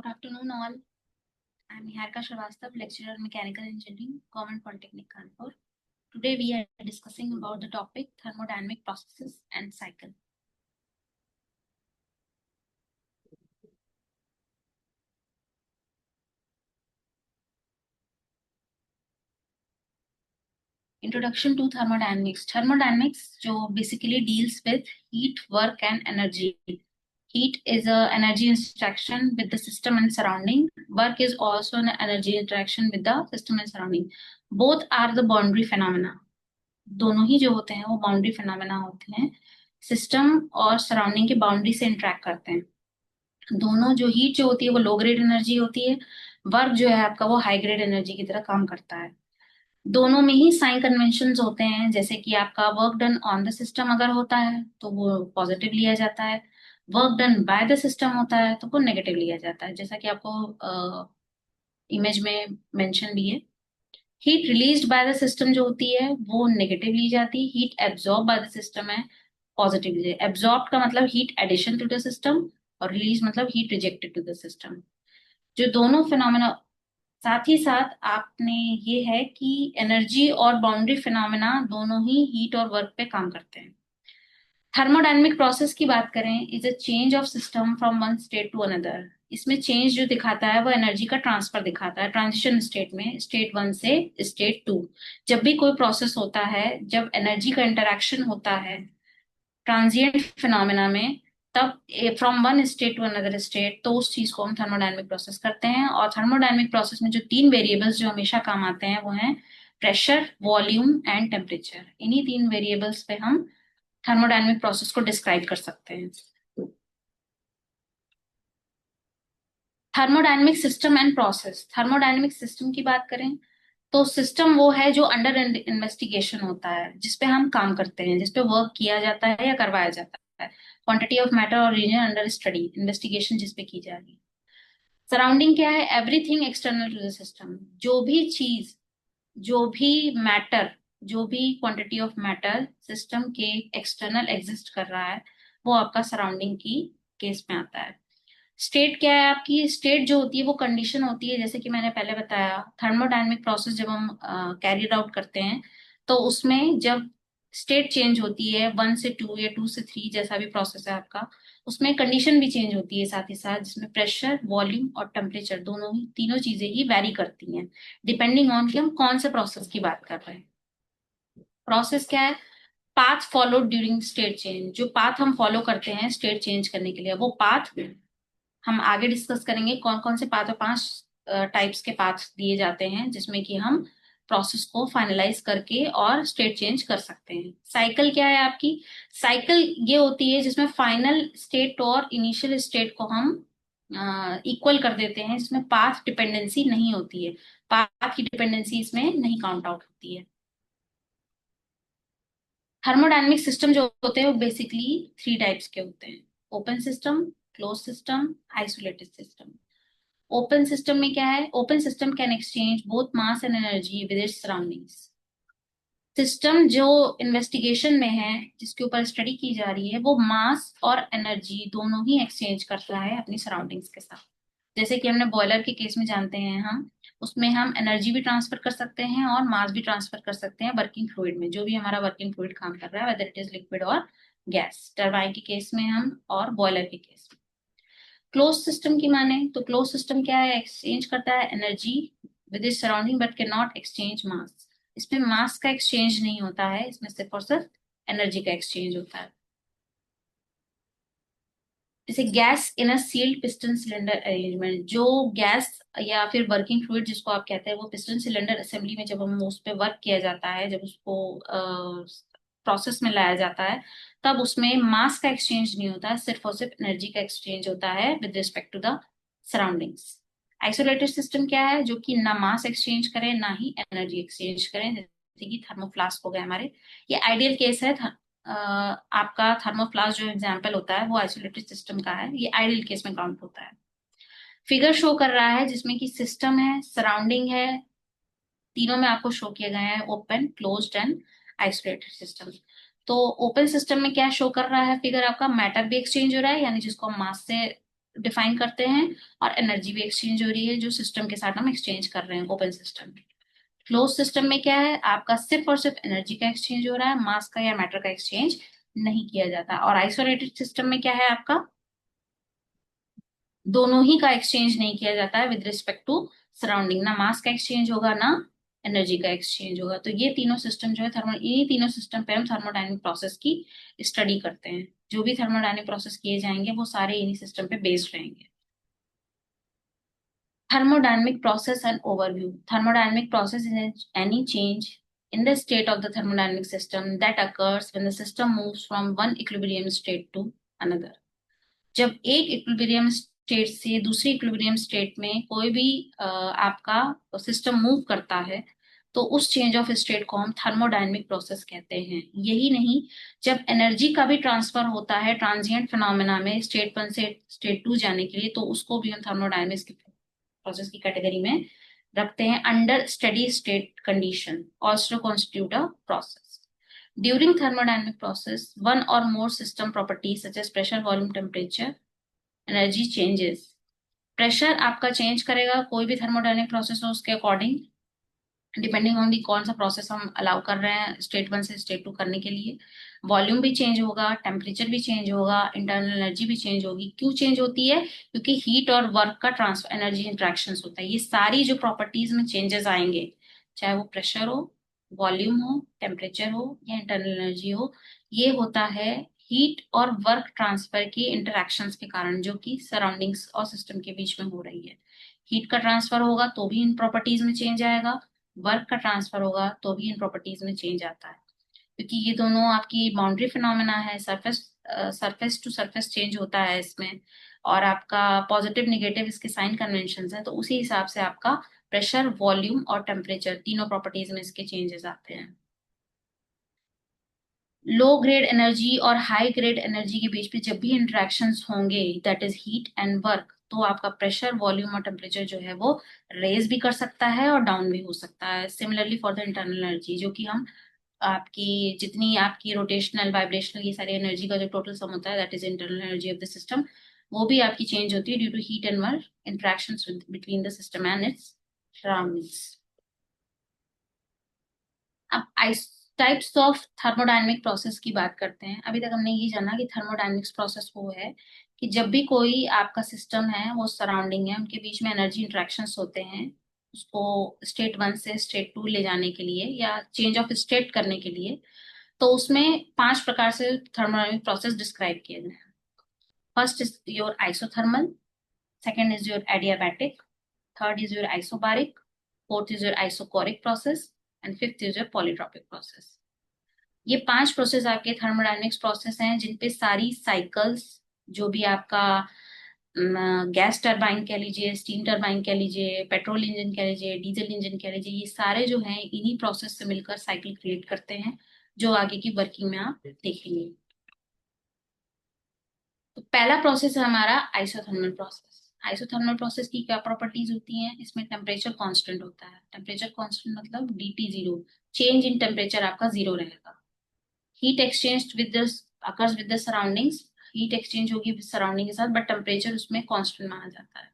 Good afternoon, all. I am Niharika Shrivastava, lecturer in Mechanical Engineering, Government Polytechnic, Kanpur. Today we are discussing about the topic thermodynamic processes and cycle. Introduction to thermodynamics. Thermodynamics जो basically deals with heat, work and energy. Heat is a energy interaction with the system and surrounding. Work is also an energy interaction with the system and surrounding. Both are the boundary phenomena. दोनों ही जो होते हैं वो boundary phenomena होते हैं, system और surrounding के boundary से इंटरेक्ट करते हैं। दोनों जो हीट जो होती है वो लो ग्रेड एनर्जी होती है, वर्क जो है आपका वो हाई ग्रेड एनर्जी की तरह काम करता है। दोनों में ही साइन कन्वेंशंस होते हैं, जैसे कि आपका work done on the system अगर होता है तो वो पॉजिटिव लिया जाता है, work done by the system होता है तो वो नेगेटिव लिया जाता है, जैसा कि आपको इमेज में मेंशन भी है। Heat released by the system जो होती है वो नेगेटिव ली जाती है, heat absorb by the system है पॉजिटिव ली जाती है। एब्जॉर्ब का मतलब heat addition to the system और रिलीज मतलब heat rejected to the system. जो दोनों फिनोमेना, साथ ही साथ आपने ये है कि एनर्जी और बाउंड्री फिनोमेना दोनों ही हीट और वर्क पे काम करते हैं। थर्मोडायनेमिक प्रोसेस की बात करें, is a change of system from one state to another. इसमें चेंज जो दिखाता है वो एनर्जी का ट्रांसफर दिखाता है, ट्रांजिशन स्टेट में, स्टेट वन से स्टेट टू। जब भी कोई प्रोसेस होता है, जब एनर्जी का इंटरेक्शन होता है ट्रांजिएंट फिनोमेना में, तब from one state to another state, तो उस चीज को हम थर्मोडायनेमिक प्रोसेस करते हैं। और थर्मोडायनेमिक प्रोसेस में जो तीन वेरिएबल्स जो हमेशा काम आते हैं वो हैं प्रेशर, वॉल्यूम एंड टेम्परेचर। इन्हीं तीन वेरिएबल्स पे हम थर्मोडायनेमिक प्रोसेस को डिस्क्राइब कर सकते हैं। Thermodynamic system and process. Thermodynamic system की बात करें तो सिस्टम वो है जो अंडर इन्वेस्टिगेशन होता है, जिसपे हम काम करते हैं, जिसपे वर्क किया जाता है या करवाया जाता है। क्वांटिटी ऑफ मैटर और रीजन अंडर स्टडी, इन्वेस्टिगेशन जिसपे की जा रही है। सराउंडिंग क्या है? Everything external to the system. जो भी चीज, जो भी मैटर, जो भी क्वांटिटी ऑफ मैटर सिस्टम के एक्सटर्नल एग्जिस्ट कर रहा है वो आपका सराउंडिंग की केस में आता है। स्टेट क्या है आपकी? स्टेट जो होती है वो कंडीशन होती है, जैसे कि मैंने पहले बताया, थर्मोडायनेमिक प्रोसेस जब हम कैरी आउट करते हैं तो उसमें जब स्टेट चेंज होती है वन से टू या टू से थ्री, जैसा भी प्रोसेस है आपका, उसमें कंडीशन भी चेंज होती है साथ ही साथ, जिसमें प्रेशर, वॉल्यूम और टेम्परेचर दोनों ही, तीनों चीजें ही वैरी करती हैं डिपेंडिंग ऑन कि हम कौन से प्रोसेस की बात कर रहे हैं। प्रोसेस क्या है? Path followed during state change. जो पाथ हम फॉलो करते हैं स्टेट चेंज करने के लिए, वो पाथ हम आगे डिस्कस करेंगे कौन कौन से पाथ, और 5 टाइप्स के पाथ दिए जाते हैं जिसमें कि हम प्रोसेस को फाइनलाइज करके और स्टेट चेंज कर सकते हैं। साइकिल क्या है आपकी? साइकिल ये होती है जिसमें फाइनल स्टेट और इनिशियल स्टेट को हम इक्वल कर देते हैं, जिसमें पाथ डिपेंडेंसी नहीं होती है, पाथ की डिपेंडेंसी इसमें नहीं काउंट आउट होती है। थर्मोडायनेमिक सिस्टम जो होते हैं वो बेसिकली 3 टाइप्स के होते हैं: open system, close system, isolated system. Open system में क्या है? Open system can exchange both mass and energy with its surroundings. System जो इन्वेस्टिगेशन में है, जिसके ऊपर स्टडी की जा रही है, वो मास और एनर्जी दोनों ही एक्सचेंज करता है अपनी सराउंडिंग्स के साथ। जैसे कि हमने बॉयलर के केस में जानते हैं, हम उसमें हम एनर्जी भी ट्रांसफर कर सकते हैं और मास भी ट्रांसफर कर सकते हैं वर्किंग फ्लूइड में, जो भी हमारा वर्किंग फ्लूइड काम कर रहा है, वेदर इट इज लिक्विड और गैस, टरबाइन के केस में हम और बॉयलर के केस में। क्लोज सिस्टम की माने तो क्लोज सिस्टम क्या है? एक्सचेंज करता है energy with its surrounding but can not exchange mass. इसमें मास का एक्सचेंज नहीं होता है, इसमें सिर्फ और सिर्फ एनर्जी का एक्सचेंज होता है। जैसे gas in a sealed piston cylinder arrangement. जो गैस या फिर वर्किंग फ्लूइड जिसको आप कहते हैं, वो पिस्टन सिलेंडर असेंबली में जब हम उस पर वर्क किया जाता है, जब उसको प्रोसेस में लाया जाता है, तब उसमें मास का एक्सचेंज नहीं होता है, सिर्फ और सिर्फ एनर्जी का एक्सचेंज होता है with respect to the surroundings. Isolated system क्या है? जो कि ना मास एक्सचेंज करे ना ही एनर्जी एक्सचेंज करे, जैसे कि थर्मोफ्लास्क हो गए हमारे। ये आइडियल केस है। आपका थर्मोफ्लास्क जो एग्जाम्पल होता है वो आइसोलेटेड सिस्टम का है, ये आइडियल केस में काउंट होता है। फिगर शो कर रहा है जिसमें कि सिस्टम है, सराउंडिंग है, तीनों में आपको शो किए गए हैं open, closed end isolated system. तो ओपन सिस्टम में क्या शो कर रहा है फिगर आपका? मैटर भी एक्सचेंज हो रहा है, यानी जिसको हम मास से डिफाइन करते हैं और एनर्जी भी एक्सचेंज हो रही है जो सिस्टम के साथ हम एक्सचेंज कर रहे हैं ओपन सिस्टम में। क्लोज सिस्टम में क्या है, आपका सिर्फ और सिर्फ एनर्जी का एक्सचेंज हो रहा है, मास का या मैटर का एक्सचेंज नहीं किया जाता। और आइसोलेटेड सिस्टम में क्या है, आपका दोनों ही का एक्सचेंज नहीं किया जाता है विद रिस्पेक्ट टू सराउंडिंग, ना मास का एक्सचेंज होगा ना एनर्जी का एक्सचेंज होगा। तो ये तीनों सिस्टम जो है थर्मो, ये तीनों सिस्टम पे हम थर्मोडायनेमिक प्रोसेस की स्टडी करते हैं। जो भी थर्मोडायनेमिक प्रोसेस किए जाएंगे वो सारे इन्हीं सिस्टम पे बेस्ड रहेंगे। Thermodynamic process and overview. Thermodynamic process is any change in the state of the thermodynamic system that occurs when the system moves from one equilibrium state to another. जब एक equilibrium state से दूसरी equilibrium state में कोई भी आपका system move करता है तो उस चेंज ऑफ स्टेट को हम थर्मोडायनेमिक प्रोसेस कहते हैं। यही नहीं, जब एनर्जी का भी ट्रांसफर होता है ट्रांजिएंट फिनोमेना में स्टेट वन से स्टेट टू जाने के लिए, तो उसको भी हम थर्मोडायनेमिक्स प्रोसेस की कैटेगरी में रखते हैं under steady state condition, also constitute a process. During thermodynamic process, one or more system properties such as pressure, volume, temperature, energy changes. Pressure आपका चेंज करेगा कोई भी थर्मोडायनेमिक प्रोसेस हो उसके अकॉर्डिंग, डिपेंडिंग ऑन दी कौन सा process हम allow कर रहे हैं स्टेट वन से स्टेट टू करने के लिए। वॉल्यूम भी चेंज होगा, टेम्परेचर भी चेंज होगा, इंटरनल एनर्जी भी चेंज होगी। क्यों चेंज होती है? क्योंकि हीट और वर्क का ट्रांसफर एनर्जी इंट्रैक्शन होता है। ये सारी जो प्रॉपर्टीज में चेंजेस आएंगे, चाहे वो प्रेशर हो, वॉल्यूम हो, टेम्परेचर हो या इंटरनल एनर्जी हो, ये होता है हीट और वर्क ट्रांसफर के इंटरैक्शंस के कारण, जो कि सराउंडिंग्स और सिस्टम के बीच में हो रही है। हीट का ट्रांसफर होगा तो भी इन प्रॉपर्टीज में चेंज आएगा, वर्क का ट्रांसफर होगा तो भी इन प्रॉपर्टीज में चेंज आता है, क्योंकि ये दोनों आपकी बाउंड्री फिनोमेना है। सरफेस टू सरफेस चेंज होता है इसमें, और आपका पॉजिटिव निगेटिव इसके साइन कन्वेंशन है, तो उसी हिसाब से आपका प्रेशर, वॉल्यूम और टेम्परेचर तीनों प्रॉपर्टीज में इसके चेंजेस आते हैं। लो ग्रेड एनर्जी और हाई ग्रेड एनर्जी के बीच में जब भी इंटरेक्शंस होंगे, that is heat and work, तो आपका प्रेशर, वॉल्यूम और टेम्परेचर जो है वो रेज भी कर सकता है और डाउन भी हो सकता है। Similarly for the internal energy, जो कि हम आपकी जितनी आपकी रोटेशनल, वाइब्रेशनल, ये सारी एनर्जी का जो टोटल सम होता है, that is internal energy of the system, वो भी आपकी चेंज होती है due to heat and work interactions between the system and its surroundings. अब टाइप्स ऑफ थर्मोडायनेमिक प्रोसेस की बात करते हैं। अभी तक हमने ये जाना कि थर्मोडायनेमिक्स प्रोसेस वो है कि जब भी कोई आपका सिस्टम है, वो सराउंडिंग है, उनके बीच में एनर्जी इंट्रैक्शंस होते हैं, उसको स्टेट वन से स्टेट टू ले जाने के लिए या चेंज ऑफ स्टेट करने के लिए, तो उसमें 5 प्रकार से थर्मोडायनेमिक प्रोसेस डिस्क्राइब किए गए हैं। First is your isothermal, second is your adiabatic, third is your isobaric, fourth is your isochoric process and fifth is your polytropic process. ये 5 प्रोसेस आपके थर्मोडायनेमिक्स प्रोसेस हैं जिनपे सारी साइकिल्स, जो भी आपका गैस टरबाइन कह लीजिए, स्टीम टरबाइन कह लीजिए, पेट्रोल इंजन कह लीजिए, डीजल इंजन कह लीजिए, ये सारे जो हैं इन्हीं प्रोसेस से मिलकर साइकिल क्रिएट करते हैं, जो आगे की वर्किंग में आप देखेंगे। तो पहला प्रोसेस है हमारा आइसोथर्मल प्रोसेस। आइसोथर्मल प्रोसेस की क्या प्रॉपर्टीज होती हैं? इसमें टेम्परेचर कांस्टेंट होता है। टेम्परेचर कांस्टेंट मतलब DT zero, change in temperature आपका जीरो रहेगा। Heat exchange with the occurs with the surroundings, heat exchange होगी सराउंडिंग के साथ, बट टेम्परेचर उसमें कांस्टेंट माना जाता है।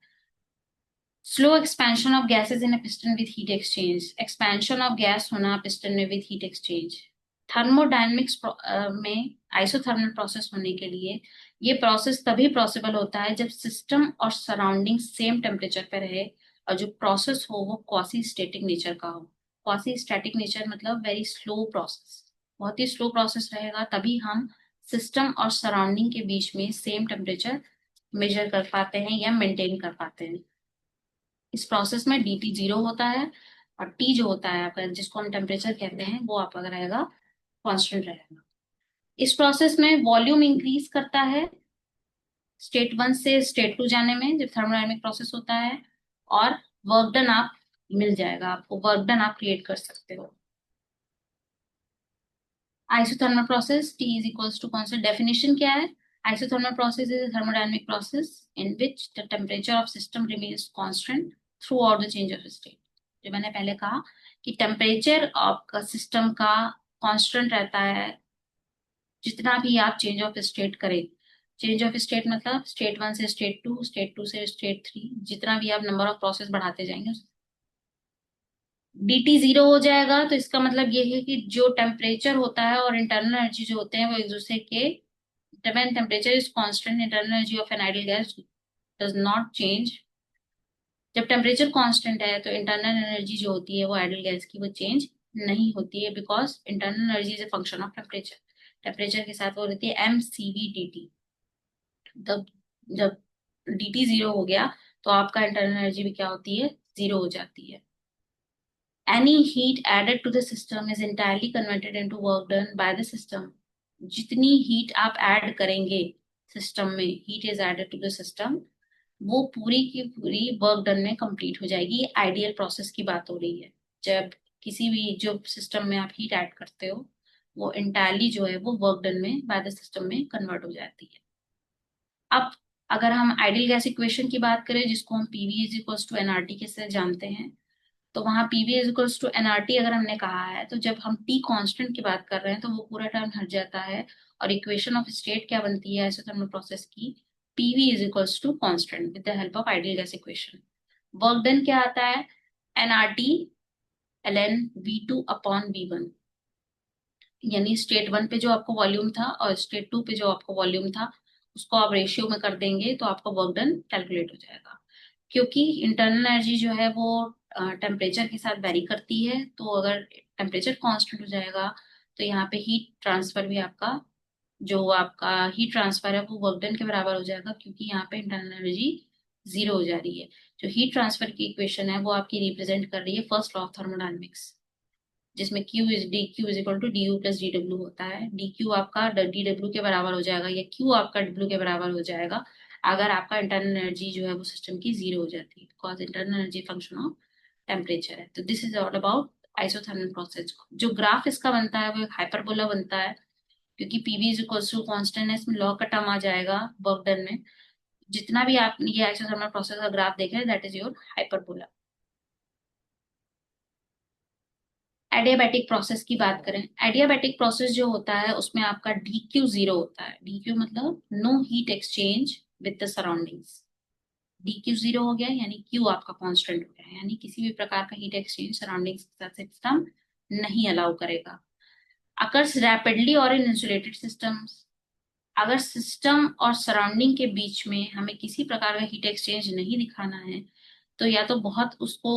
Slow expansion of gases in a piston with heat exchange, expansion of gas होना पिस्टन में विद हीट एक्सचेंज। थर्मोडायनेमिक्स में आइसोथर्मल प्रोसेस होने के लिए ये प्रोसेस तभी पॉसिबल होता है जब सिस्टम और सराउंडिंग सेम टेम्परेचर पे रहे और जो प्रोसेस हो वो क्वासी स्टैटिक नेचर का हो। क्वासी स्टैटिक नेचर मतलब वेरी स्लो प्रोसेस, बहुत ही स्लो प्रोसेस रहेगा, तभी हम सिस्टम और सराउंडिंग के बीच में सेम टेम्परेचर मेजर कर पाते हैं या मेंटेन कर पाते हैं। इस प्रोसेस में DT जीरो होता है और T जो होता है आपका, जिसको हम टेम्परेचर कहते हैं, वो आपका रहेगा कांस्टेंट रहेगा। इस प्रोसेस में वॉल्यूम इंक्रीज करता है स्टेट वन से स्टेट टू जाने में जब थर्मोडायनेमिक प्रोसेस होता है, और वर्क डन आप मिल जाएगा, आपको वर्क डन आप क्रिएट कर सकते हो। Isothermal process T is equals to constant. Definition क्या है? Isothermal process is a thermodynamic process in which the temperature of system remains constant throughout the change of state। जो मैंने पहले कहा कि टेम्परेचर आपका सिस्टम का कांस्टेंट रहता है जितना भी आप चेंज ऑफ स्टेट करें, चेंज ऑफ स्टेट मतलब स्टेट 1 से स्टेट 2, स्टेट 2 से स्टेट 3, जितना भी आप नंबर ऑफ प्रोसेस बढ़ाते जाएंगे। dt जीरो हो जाएगा तो इसका मतलब ये है कि जो टेम्परेचर होता है और इंटरनल एनर्जी जो होते हैं वो एक दूसरे के, when temperature is constant, internal energy of an ideal gas does not change। जब टेम्परेचर कांस्टेंट है तो इंटरनल एनर्जी जो होती है वो आइडियल गैस की वो चेंज नहीं होती है, because internal energy is a function of temperature. Temperature के साथ वो रहती है M C V D T. तब जब डी टी जीरो हो गया तो आपका इंटरनल एनर्जी भी क्या होती है, जीरो हो जाती है। Any heat added to the system is entirely converted into work done by the system. जितनी हीट आप ऐड करेंगे सिस्टम में, heat is added to the system, वो पूरी की पूरी वर्क डन में कंप्लीट हो जाएगी। आइडियल प्रोसेस की बात हो रही है। जब किसी भी जो सिस्टम में आप हीट ऐड करते हो वो इंटायरली जो है वो वर्क डन में बाय द सिस्टम में कन्वर्ट हो जाती है। अब अगर हम आइडियल गैस इक्वेशन की बात करें जिसको हम PV is equals to NRT के से जानते हैं, तो वहां PV is equals to NRT अगर हमने कहा है तो जब हम टी कांस्टेंट की बात कर रहे हैं तो वो पूरा टर्म हट जाता है और इक्वेशन ऑफ स्टेट क्या बनती है आइसोथर्मल प्रोसेस की, PV is equals to constant with the help of ideal gas equation. Work done क्या आता है, NRT ln V2 upon V1। यानी स्टेट 1 पे जो आपको वॉल्यूम था और स्टेट 2 पे जो आपको वॉल्यूम था उसको आप रेशियो में कर देंगे तो आपका वर्क डन कैलकुलेट हो जाएगा। क्योंकि इंटरनल एनर्जी जो है वो टेम्परेचर के साथ वेरी करती है, तो अगर टेम्परेचर कांस्टेंट हो जाएगा तो यहाँ पे हीट ट्रांसफर भी आपका, जो आपका हीट ट्रांसफर है वो वर्क डन के बराबर हो जाएगा, क्योंकि यहाँ पे इंटरनल एनर्जी जीरो हो जा रही है। जो हीट ट्रांसफर की इक्वेशन है वो आपकी रिप्रेजेंट कर रही है फर्स्ट लॉ ऑफ थर्मोडायनेमिक्स, जिसमें Q is D Q is equal to D U plus D W होता है। डी क्यू आपका डी डब्ल्यू के बराबर हो जाएगा या Q आपका डब्ल्यू के बराबर हो जाएगा अगर आपका इंटरनल एनर्जी जो है वो सिस्टम की जीरो हो जाती है, because internal energy function of temperature है। तो this is all about isothermal process. जो ग्राफ इसका बनता है वो एक हाइपरबोला बनता है, क्योंकि PV is equal to constant है, इसमें लॉ का टर्म आ जाएगा वर्क डन में। जितना भी आप ये आइसोथर्मल प्रोसेस का ग्राफ देख रहे हैं that is your hyperbola. Adiabatic process की बात करें, एडियाबैटिक प्रोसेस जो होता है उसमें आपका डी क्यू जीरो होता है। डी क्यू मतलब no heat exchange with the surroundings. D Q zero हो गया यानी क्यू आपका कांस्टेंट हो गया, यानी किसी भी प्रकार का हीट एक्सचेंज सराउंडिंग्स के साथ सिस्टम नहीं अलाउ करेगा। अकर्स रैपिडली और इन इंसुलेटेड सिस्टम्स। अगर सिस्टम और सराउंडिंग के बीच में हमें किसी प्रकार का हीट एक्सचेंज नहीं दिखाना है तो या तो बहुत उसको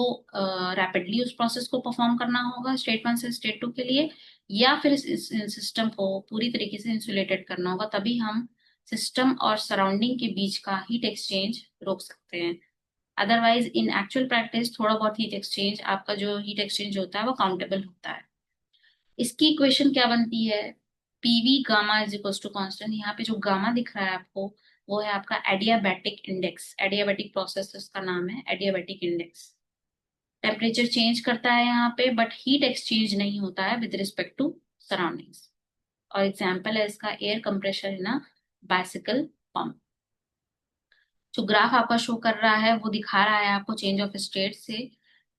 रैपिडली उस प्रोसेस को परफॉर्म करना होगा स्टेट 1 से स्टेट 2 के लिए, या फिर इस सिस्टम को पूरी तरीके से इंसुलेटेड करना होगा, तभी हम सिस्टम और सराउंडिंग के बीच का हीट एक्सचेंज रोक सकते हैं। अदरवाइज इन एक्चुअल प्रैक्टिस थोड़ा बहुत हीट एक्सचेंज, आपका जो हीट एक्सचेंज होता है वो काउंटेबल होता है। इसकी इक्वेशन क्या बनती है, PV gamma is equal to constant. यहाँ पे जो गामा दिख रहा है आपको वो है आपका एडियाबैटिक इंडेक्स। एडियाबैटिक प्रोसेस इसका नाम है, एडियाबैटिक इंडेक्स। टेम्परेचर चेंज करता है यहाँ पे बट हीट एक्सचेंज नहीं होता है विद रिस्पेक्ट टू सराउंडिंग्स। और एग्जाम्पल है इसका air compressor in a bicycle pump. जो ग्राफ आपका शो कर रहा है वो दिखा रहा है आपको चेंज ऑफ स्टेट से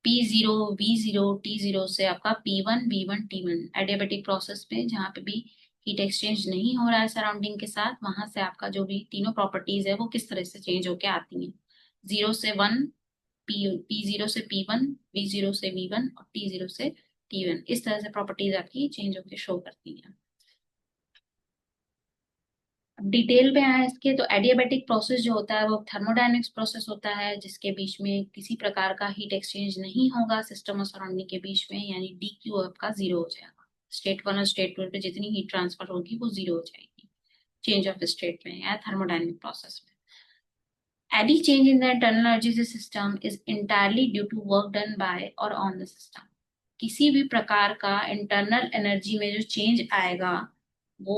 P zero V zero T zero से आपका P one V one T one. Adiabatic process में जहाँ पे भी हीट एक्सचेंज नहीं हो रहा है सराउंडिंग के साथ, वहां से आपका जो भी तीनों प्रॉपर्टीज है वो किस तरह से चेंज होके आती हैं। जीरो से वन, पी जीरो से पी वन, वी जीरो से वी वन और टी जीरो से टी वन, इस तरह से प्रॉपर्टीज आपकी चेंज होके शो करती हैं। डिटेल में आए इसके तो एडियाबैटिक प्रोसेस जो होता है वो थर्मोडायनेमिक्स प्रोसेस होता है, जिसके बीच में किसी प्रकार का हीट एक्सचेंज नहीं होगा सिस्टम और सराउंडिंग के बीच में, यानी डी क्यू आपका जीरो हो जाएगा। स्टेट 1 और स्टेट 2 पे जितनी हीट ट्रांसफर होगी वो जीरो हो जाएगी चेंज ऑफ स्टेट में या थर्मोडायनेमिक प्रोसेस में। Any change in the internal energy system is entirely due to work done by or on the system। किसी भी प्रकार का इंटरनल एनर्जी में जो चेंज आएगा वो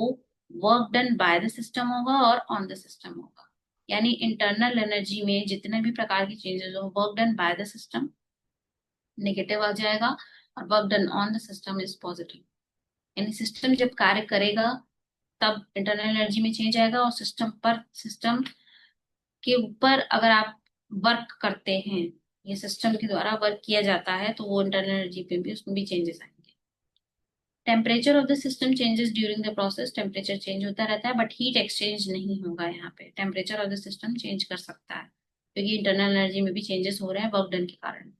work done by the system होगा और ऑन द सिस्टम होगा। यानी इंटरनल एनर्जी में जितने भी प्रकार की चेंजेस हो, work done by the system negative आ जाएगा और work done on the system is positive. यानी सिस्टम जब कार्य करेगा तब इंटरनल एनर्जी में चेंज आएगा, और सिस्टम के ऊपर अगर आप वर्क करते हैं, ये सिस्टम के द्वारा वर्क किया जाता है, तो वो इंटरनल एनर्जी पे भी उसमें भी चेंजेस आएंगे। Temperature of the system changes during the process, temperature change होता रहता है बट हीट एक्सचेंज नहीं होगा यहाँ पे। Temperature of the system change कर सकता है क्योंकि इंटरनल एनर्जी में भी चेंजेस हो रहे हैं वर्क डन के कारण।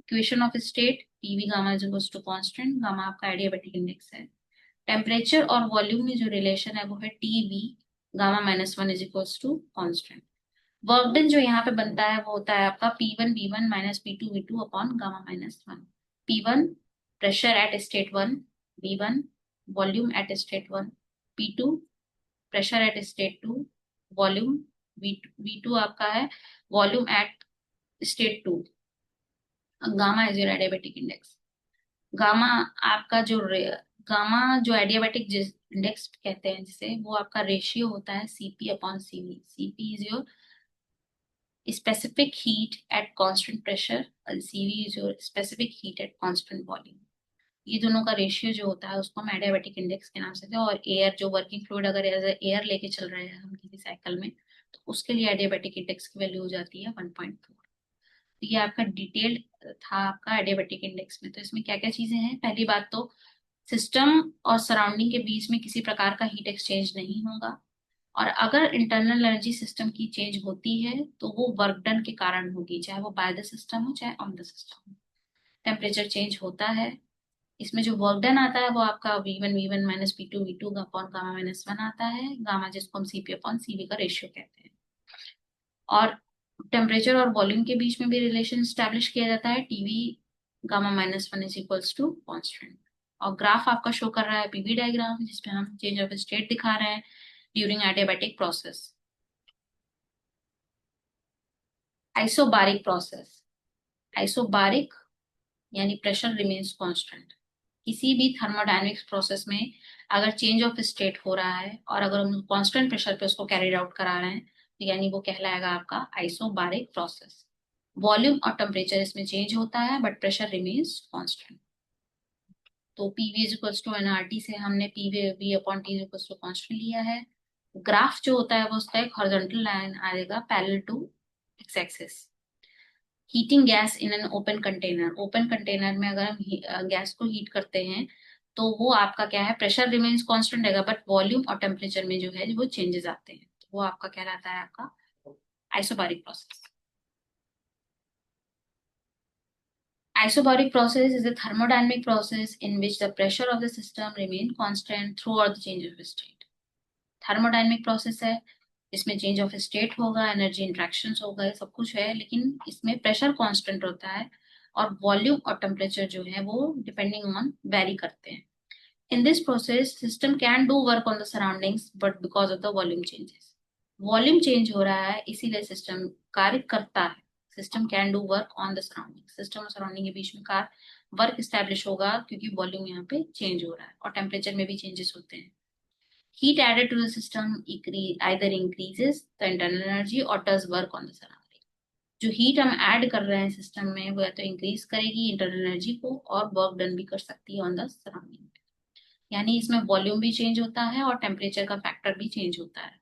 Equation of state PV gamma is equals to constant, gamma आपका एडियाबैटिक इंडेक्स है। टेम्परेचर और वॉल्यूम में जो रिलेशन है वो है TV gamma -1 is equals to constant. Work done जो यहाँ पे बनता है वो होता है आपका P1 V1 minus P2 V2 upon gamma -1। P1 pressure at state 1, V1 volume at state 1, P2 pressure at state 2, volume, V2 आपका है volume at state 2। Gamma is your adiabatic index. Gamma आपका गामा जो adiabatic index कहते हैं जिसे, वो आपका ratio होता है Cp upon Cv। Cp is your specific heat at constant pressure and Cv is your specific heat at constant volume। ये दोनों का रेशियो जो होता है उसको हम एडियाबैटिक इंडेक्स के नाम से कहते हैं। और एयर जो वर्किंग फ्लूइड अगर एज एयर लेके चल रहे हैं हम किसी साइकिल में, तो उसके लिए एडियाबैटिक इंडेक्स की वैल्यू हो जाती है 1.4। तो ये आपका डिटेल्ड था आपका एडियाबैटिक इंडेक्स में। तो इसमें क्या क्या चीजें हैं, पहली बात तो सिस्टम और सराउंडिंग के बीच में किसी प्रकार का हीट एक्सचेंज नहीं होगा, और अगर इंटरनल एनर्जी सिस्टम की चेंज होती है तो वो वर्क डन के कारण होगी, चाहे वो बाय द सिस्टम हो चाहे ऑन द सिस्टम हो। टेम्परेचर चेंज होता है, इसमें जो वर्क डन आता है वो आपका V1 minus P2 V2 upon gamma -1 आता है, गामा जिसको हम Cp अपॉन Cv का रेशियो कहते हैं। और टेम्परेचर और वॉल्यूम के बीच में भी रिलेशन स्टैब्लिश किया जाता है, TV gamma -1 is equals to constant. और ग्राफ आपका शो कर रहा है पीवी डायग्राम, जिसमें हम चेंज ऑफ स्टेट दिखा रहे हैं during adiabatic process. Isobaric process, isobaric यानी प्रेशर रिमेन्स कांस्टेंट। किसी भी थर्मोडायनेमिक्स प्रोसेस में अगर चेंज ऑफ स्टेट हो रहा है और अगर हम कांस्टेंट प्रेशर पे उसको कैरिड आउट करा रहे हैं, तो यानी वो कहलाएगा आपका आइसोबारिक प्रोसेस। वॉल्यूम और टेम्परेचर इसमें चेंज होता है बट प्रेशर रिमेन्स कांस्टेंट। तो PV is equals to NRT से हमने PV V upon T is equals to constant लिया है। ग्राफ जो होता है वो उसका एक हॉरिजॉन्टल लाइन आएगा parallel to x axis. Heating gas in an open container, open container में अगर हम गैस को हीट करते हैं तो वो आपका क्या है, प्रेशर रिमेन्स कांस्टेंट रहेगा बट वॉल्यूम और टेम्परेचर में जो है वो चेंजेस आते हैं, तो वो आपका कहलाता है आपका isobaric process. Isobaric process is a thermodynamic process in which the pressure of the system remain constant throughout the change of state। Thermodynamic process है, इसमें चेंज ऑफ स्टेट होगा, एनर्जी इंट्रैक्शंस होगा, सब कुछ है, लेकिन इसमें प्रेशर कांस्टेंट होता है और वॉल्यूम और टेम्परेचर जो है वो डिपेंडिंग ऑन वेरी करते हैं। In this process system can do work on the surroundings but because of the volume changes, volume change हो रहा है इसीलिए सिस्टम कार्य करता है। System can do work on the surrounding, system और सराउंडिंग के बीच में वर्क स्टैब्लिश होगा क्योंकि वॉल्यूम यहाँ पे चेंज हो रहा है और टेम्परेचर में भी चेंजेस होते हैं। Heat added to the system either increases the internal energy or does work on the surrounding। जो हीट हम ऐड कर रहे हैं सिस्टम में वो या तो इंक्रीज करेगी इंटरनल एनर्जी को और वर्क डन भी कर सकती है ऑन द सराउंडिंग। यानी इसमें वॉल्यूम भी चेंज होता है और टेम्परेचर का फैक्टर भी चेंज होता है।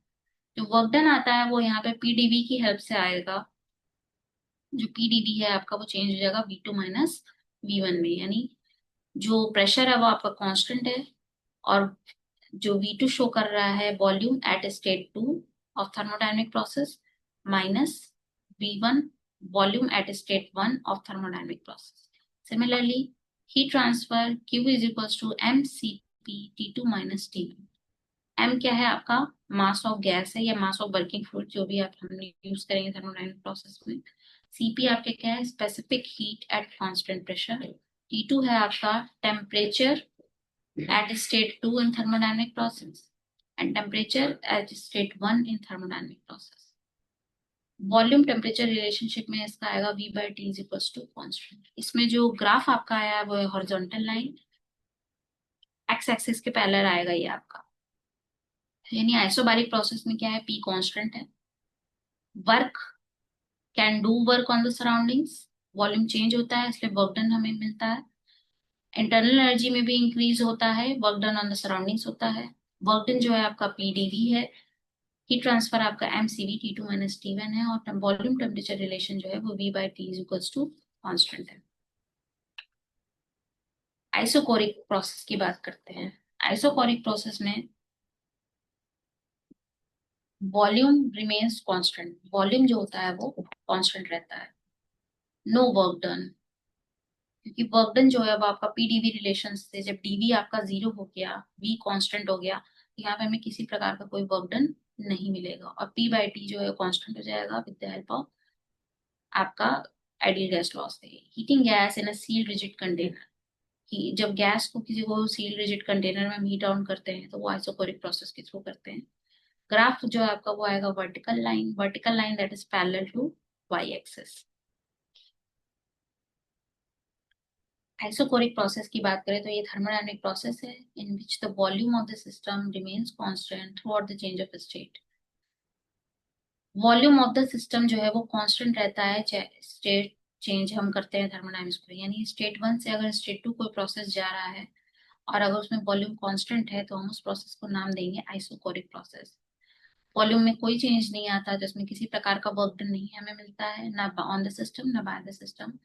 जो वर्क डन आता है वो यहाँ पे पीडीवी की हेल्प से आएगा। जो पीडीवी है आपका वो चेंज हो जाएगा V2 माइनस V1 में, यानी जो प्रेशर है वो आपका कांस्टेंट है और जो V2 शो कर रहा है volume at state 2 of thermodynamic process minus V1 volume at state 1 of thermodynamic process. Similarly heat transfer Q is equals to mCp T2 minus T1। m क्या है आपका, मास ऑफ गैस है या मास of working fluid, जो भी आप हमने use करेंगे थर्मोडायनेमिक प्रोसेस में। Cp आपके क्या है, specific heat at constant pressure. T2 है आपका temperature at state 2 in thermodynamic process and temperature at state 1 in thermodynamic process। Volume temperature relationship में इसका आएगा V by T is equals to constant। इसमें जो ग्राफ आपका आया है वो है हॉरिजॉन्टल लाइन, एक्स एक्सिस के पैरेलल आएगा ये आपका। यानी आइसोबारिक प्रोसेस में क्या है, P कांस्टेंट है, work can do work on the surroundings, volume change होता है इसलिए वर्क डन हमें मिलता है, इंटरनल एनर्जी में भी इंक्रीज होता है, work done on the surroundings होता है। वर्क डन जो है आपका पीडीवी है, हीट ट्रांसफर आपका mCv T2 माइनस T1 है और वॉल्यूम टेम्परेचर रिलेशन जो है वो V by T is equals to constant है। आइसोकोरिक प्रोसेस की बात करते हैं। आइसोकोरिक प्रोसेस में वॉल्यूम रिमेन्स कांस्टेंट, वॉल्यूम जो होता है वो कांस्टेंट रहता है। नो वर्क डन, क्योंकि वर्क डन जो है वो आपका पीडीवी रिलेशन से, जब डीवी आपका जीरो हो गया, वी कांस्टेंट हो गया, तो यहाँ पे हमें किसी प्रकार का कोई वर्क डन नहीं मिलेगा, और पी बाई टी जो है कांस्टेंट हो जाएगा विद द हेल्प ऑफ आपका आइडियल गैस लॉ से। Heating gas in a sealed rigid container, कि जब गैस को किसी को सील्ड रिजिड कंटेनर में हम हीट डाउन करते हैं तो वो आइसोकोरिक प्रोसेस के थ्रू करते हैं। ग्राफ जो है आपका वो आएगा vertical line that is parallel to Y axis. Isochoric process की बात करें तो ये थर्मोडायनामिक प्रोसेस है in which the volume of the system remains constant throughout the change of state. Volume of the system जो है वो constant रहता है चाहे स्टेट चेंज हम करते हैं थर्मोडायनामिक्स में, यानी स्टेट वन से अगर स्टेट टू कोई प्रोसेस जा रहा है और अगर उसमें वॉल्यूम कांस्टेंट है तो हम उस प्रोसेस को नाम देंगे आइसोकोरिक प्रोसेस। वॉल्यूम में कोई चेंज नहीं आता, जिसमें किसी प्रकार का वर्क डन नहीं हमें मिलता है, ना ऑन द सिस्टम ना by the system.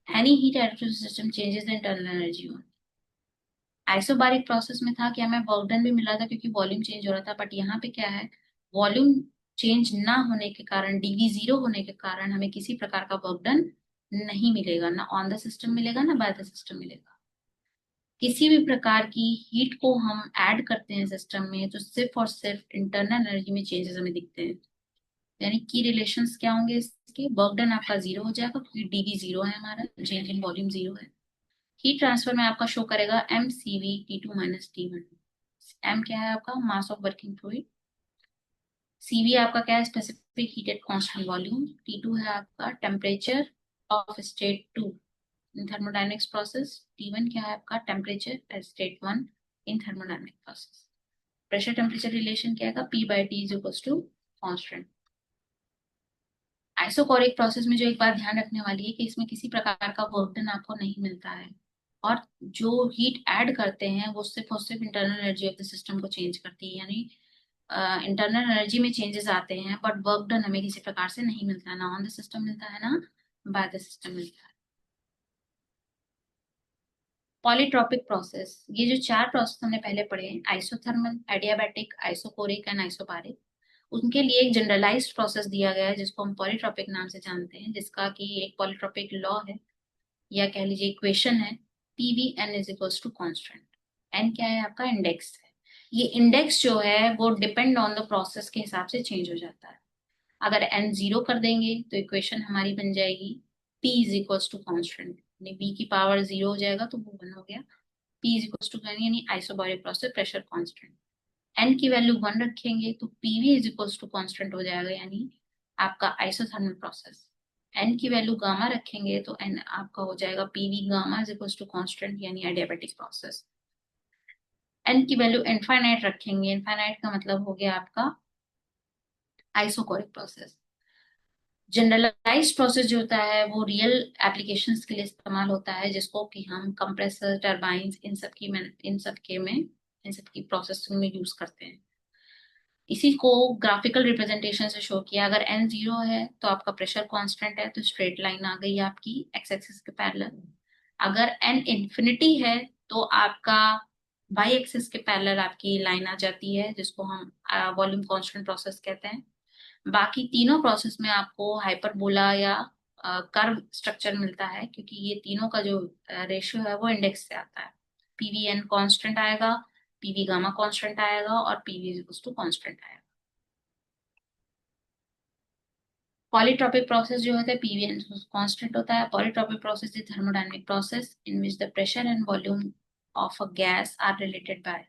Any heat added to the system changes the internal energy. Isobaric process में था कि हमें वर्क डन भी मिल रहा था क्योंकि वॉल्यूम चेंज हो रहा था, बट यहाँ पे क्या है, वॉल्यूम चेंज ना होने के कारण, डीवी जीरो होने के कारण हमें किसी प्रकार का वर्क डन नहीं मिलेगा, ना ऑन द सिस्टम मिलेगा ना बाय द सिस्टम मिलेगा। किसी भी प्रकार की हीट को हम ऐड करते हैं सिस्टम में तो सिर्फ और सिर्फ इंटरनल एनर्जी में चेंजेस हमें दिखते हैं। यानी की रिलेशंस क्या होंगे इसके, वर्क डन आपका जीरो हो जाएगा क्योंकि डीवी जीरो है, हमारा चेंज इन वॉल्यूम जीरो है। हीट ट्रांसफर में आपका शो करेगा M C V T two minus T one. M क्या है आपका mass of working fluid, CV आपका क्या है specific heat at constant volume, T two है आपका temperature of state two in thermodynamics process, T one क्या है आपका temperature at state one in thermodynamic process. Pressure temperature relation क्या है, P by T is equal to constant. Isochoric process में जो एक बात ध्यान रखने वाली है कि इसमें किसी प्रकार का वर्क डन आपको नहीं मिलता है, और जो हीट ऐड करते हैं वो सिर्फ और सिर्फ internal energy of the system को चेंज करती है, यानी इंटरनल एनर्जी में चेंजेस आते हैं बट वर्क डन हमें किसी प्रकार से नहीं मिलता है, ना ऑन द सिस्टम मिलता है ना बाय द सिस्टम मिलता है। पॉलीट्रॉपिक प्रोसेस, ये जो चार प्रोसेस हमने पहले पढ़े हैं, isothermal, adiabatic, isochoric and isobaric, उनके लिए एक जनरलाइज्ड प्रोसेस दिया गया है जिसको हम पॉलीट्रॉपिक नाम से जानते हैं, जिसका कि एक पॉलीट्रॉपिक लॉ है या कह लीजिए इक्वेशन है, PV N is equals to constant. N क्या है आपका इंडेक्स है, ये इंडेक्स जो है वो डिपेंड ऑन द प्रोसेस के हिसाब से चेंज हो जाता है। अगर एन जीरो कर देंगे तो इक्वेशन हमारी बन जाएगी P is equals to constant, B की पावर जीरो हो जाएगा तो वो वन हो गया, पी इज इक्वल्स टू यानी isobaric process pressure constant. N की वैल्यू वन रखेंगे तो PV is equals to constant हो जाएगा, यानी आपका आइसोथर्मल प्रोसेस। एन की वैल्यू गामा रखेंगे तो एन आपका हो जाएगा PV gamma is equals to constant, यानी एडियाबैटिक प्रोसेस। एन की वैल्यू इनफाइनाइट रखेंगे, इनफाइनाइट का मतलब हो गया आपका आइसोकोरिक प्रोसेस। जनरलाइज्ड प्रोसेस जो होता है वो रियल एप्लीकेशंस के लिए इस्तेमाल होता है, जिसको कि हम कंप्रेसर, टरबाइंस, इन सब की प्रोसेसिंग में यूज करते हैं। इसी को ग्राफिकल रिप्रेजेंटेशन से शो किया, अगर एन जीरो है तो आपका प्रेशर कांस्टेंट है तो स्ट्रेट लाइन आ गई आपकी एक्स एक्सिस के पैरेलल। अगर एन इंफिनिटी है तो आपका वाई एक्सिस के पैरेलल आपकी लाइन आ जाती है, जिसको हम वॉल्यूम कांस्टेंट प्रोसेस कहते हैं। बाकी तीनों प्रोसेस में आपको हाइपरबोला या कर्व स्ट्रक्चर मिलता है, क्योंकि ये तीनों का जो रेशियो है वो इंडेक्स से आता है। पीवी एन कांस्टेंट आएगा, पीवी गामा कांस्टेंट आएगा और पीवी इक्वल्स टू कांस्टेंट आएगा। पॉलीट्रॉपिक प्रोसेस जो होता है पीवी एन कांस्टेंट होता है। Polytropic process is thermodynamic process in which the pressure and volume of a gas are related by,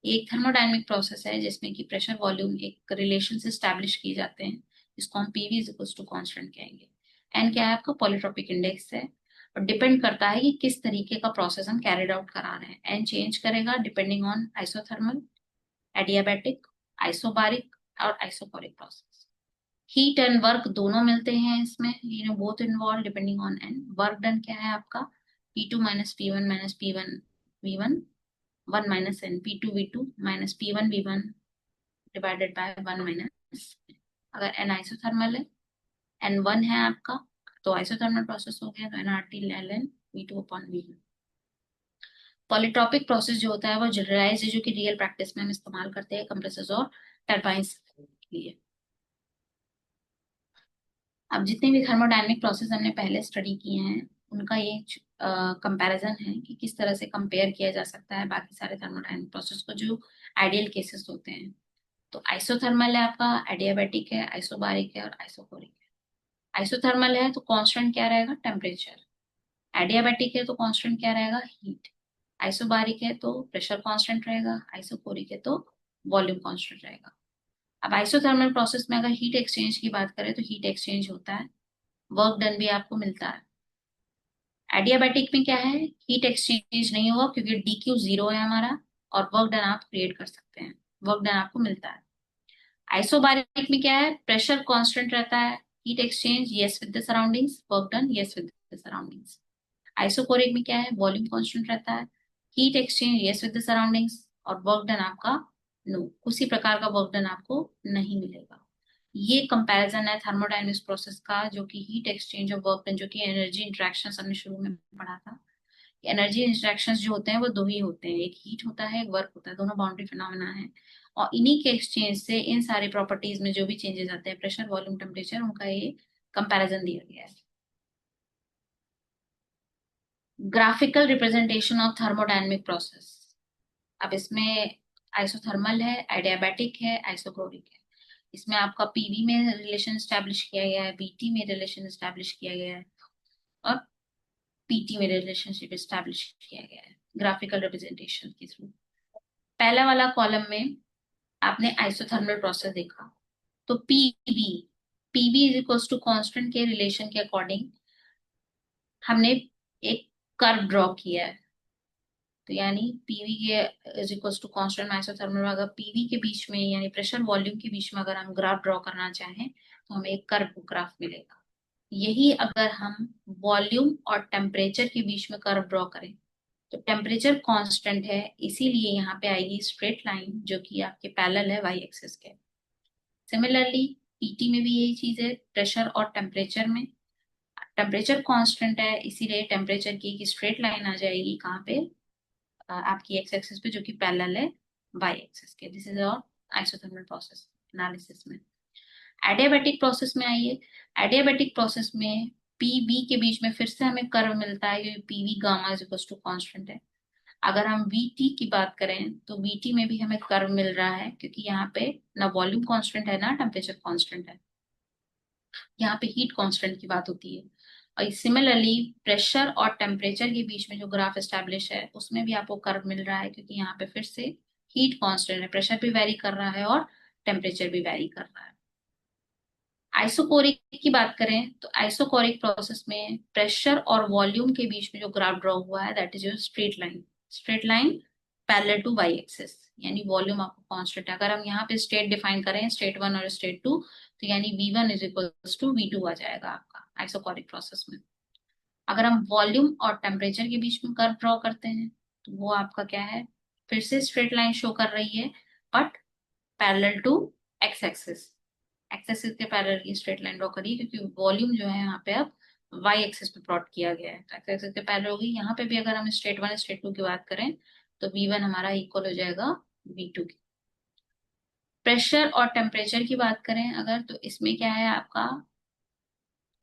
एक थर्मोडायनामिक प्रोसेस है जिसमें कि प्रेशर वॉल्यूम एक रिलेशन से स्टैब्लिश किए जाते हैं, जिसको हम PV is equals to constant कहेंगे। एन क्या है आपका पॉलीट्रॉपिक इंडेक्स है, और डिपेंड करता है कि किस तरीके का प्रोसेस हम कैरिड आउट करा रहे हैं। एन चेंज करेगा depending on isothermal, adiabatic, isobaric और isochoric process. Heat and work दोनों मिलते हैं इसमें, both involve depending on N. Work done क्या है आपका P two minus P one V one, one minus N P two V two minus P one V one divided by one minus. अगर N isothermal है, N one है आपका, तो isothermal process हो गया, तो N R T L N V two upon V one. Polytropic process जो होता है वो जनरलाइज है, जो कि रियल प्रैक्टिस में हम इस्तेमाल करते हैं कंप्रेसर्स और टरबाइंस के लिए। अब जितने भी थर्मोडायनेमिक प्रोसेस हमने पहले स्टडी किए हैं उनका ये कंपैरिजन है कि किस तरह से कंपेयर किया जा सकता है बाकी सारे थर्मोडायनेमिक प्रोसेस को जो आइडियल केसेस होते हैं। तो आइसोथर्मल है आपका, एडियाबैटिक है, आइसोबारिक है और आइसोकोरिक है। आइसोथर्मल है तो कांस्टेंट क्या रहेगा, टेम्परेचर। एडियाबैटिक है तो कांस्टेंट क्या रहेगा, हीट। आइसोबारिक है तो प्रेशर कांस्टेंट रहेगा, आइसोकोरिक है तो वॉल्यूम कांस्टेंट रहेगा। अब आइसोथर्मल प्रोसेस में अगर हीट एक्सचेंज की बात करें तो हीट एक्सचेंज होता है, वर्क डन भी आपको मिलता है। एडियाबैटिक में क्या है, हीट एक्सचेंज नहीं होगा क्योंकि DQ 0 है हमारा, और वर्क डन आप क्रिएट कर सकते हैं, वर्क डन आपको मिलता है। आइसोबारिक में क्या है, प्रेशर कांस्टेंट रहता है, heat exchange yes with the surroundings, work done yes with the surroundings. Isochoric में क्या है, वॉल्यूम कांस्टेंट रहता है, heat exchange yes with the surroundings, और वर्क डन आपका नो, उसी प्रकार का वर्क डन आपको नहीं मिलेगा। ये कंपैरिजन है थर्मोडायनेमिक्स प्रोसेस का, जो कि हीट एक्सचेंज और वर्क डन, जो कि एनर्जी इंटरेक्शन हमने शुरू में पढ़ा था। एनर्जी इंटरेक्शंस जो होते हैं वो दो ही होते हैं, एक हीट होता है एक वर्क होता है, दोनों बाउंड्री फिनोमेना है। और इन्हीं के एक्सचेंज से इन सारी प्रॉपर्टीज में जो भी चेंजेस आते हैं, प्रेशर वॉल्यूम टेम्परेचर, उनका ये कंपैरिजन दिया गया है। Graphical representation of thermodynamic process. अब इसमें आइसोथर्मल है, एडियाबैटिक है, आइसोकोरिक है। इसमें आपका पीवी में रिलेशन स्टैब्लिश किया गया है, बीटी में रिलेशन स्टैब्लिश किया गया है, और पीटी में रिलेशनशिप स्टैब्लिश किया गया है ग्राफिकल रिप्रेजेंटेशन के थ्रू। पहला वाला कॉलम में आपने आइसोथर्मल प्रोसेस देखा, तो PV, PV is equals to constant के रिलेशन के अकॉर्डिंग हमने एक कर्व ड्रॉ किया है। तो यानी पीवी के is equals to constant isothermal में अगर पीवी के बीच में यानी प्रेशर वॉल्यूम के बीच में अगर हम ग्राफ ड्रॉ करना चाहें तो हमें एक कर्व ग्राफ मिलेगा। यही अगर हम वॉल्यूम और टेम्परेचर के बीच में कर्व ड्रॉ करें तो टेम्परेचर कांस्टेंट है, इसीलिए यहाँ पे आएगी स्ट्रेट लाइन जो कि आपके पैरेलल है वाई एक्सिस के। सिमिलरली पीटी में भी यही चीज है, प्रेशर और टेम्परेचर में टेम्परेचर कांस्टेंट है, इसीलिए टेम्परेचर की एक स्ट्रेट लाइन आ जाएगी कहाँ पे, आपकी एक्स एक्सिस पे, जो कि पैरेलल है वाई एक्सिस के। दिस इज और आइसोथर्मल प्रोसेस एनालिसिस में। एडियाबैटिक प्रोसेस में आइए, एडियाबैटिक प्रोसेस में पीबी के बीच में फिर से हमें कर्व मिलता है क्योंकि PV gamma is equal to constant है। अगर हम वीटी की बात करें तो वीटी में भी हमें कर्व मिल रहा है क्योंकि यहाँ पे ना वॉल्यूम कांस्टेंट है ना टेम्परेचर कांस्टेंट है, यहाँ पे हीट कांस्टेंट की बात होती है। और सिमिलरली प्रेशर और टेम्परेचर के बीच में जो ग्राफ एस्टेब्लिश है उसमें भी आपको कर्व मिल रहा है क्योंकि यहाँ पे फिर से हीट कांस्टेंट है, प्रेशर भी वेरी कर रहा है और टेम्परेचर भी वेरी कर रहा है। आइसोकोरिक की बात करें तो आइसोकोरिक प्रोसेस में प्रेशर और वॉल्यूम के बीच में जो ग्राफ ड्रॉ हुआ है that is your straight line, straight line parallel to Y axis, यानी वॉल्यूम आपको कांस्टेंट है। अगर हम यहाँ पे स्टेट डिफाइन करें, स्टेट वन और स्टेट टू, तो यानी V1 is equals to V2 आ जाएगा आपका आइसोकोरिक प्रोसेस में। अगर हम वॉल्यूम और टेम्परेचर के बीच में कर्व ड्रॉ करते हैं तो वो आपका क्या है, फिर से स्ट्रेट लाइन शो कर रही है but parallel to x axis, X axis के पैरेलल की स्ट्रेट लाइन ड्रॉ करिए क्योंकि वॉल्यूम जो है यहाँ पे अब वाई एक्सिस पे प्लॉट किया गया है, तो एक्स एक्सिस के पैरेलल होगी। यहाँ पे भी अगर हम स्ट्रेट वन स्ट्रेट टू की बात करें तो V1 हमारा इक्वल हो जाएगा V2 की। प्रेशर और टेम्परेचर की बात करें अगर, तो इसमें क्या है, आपका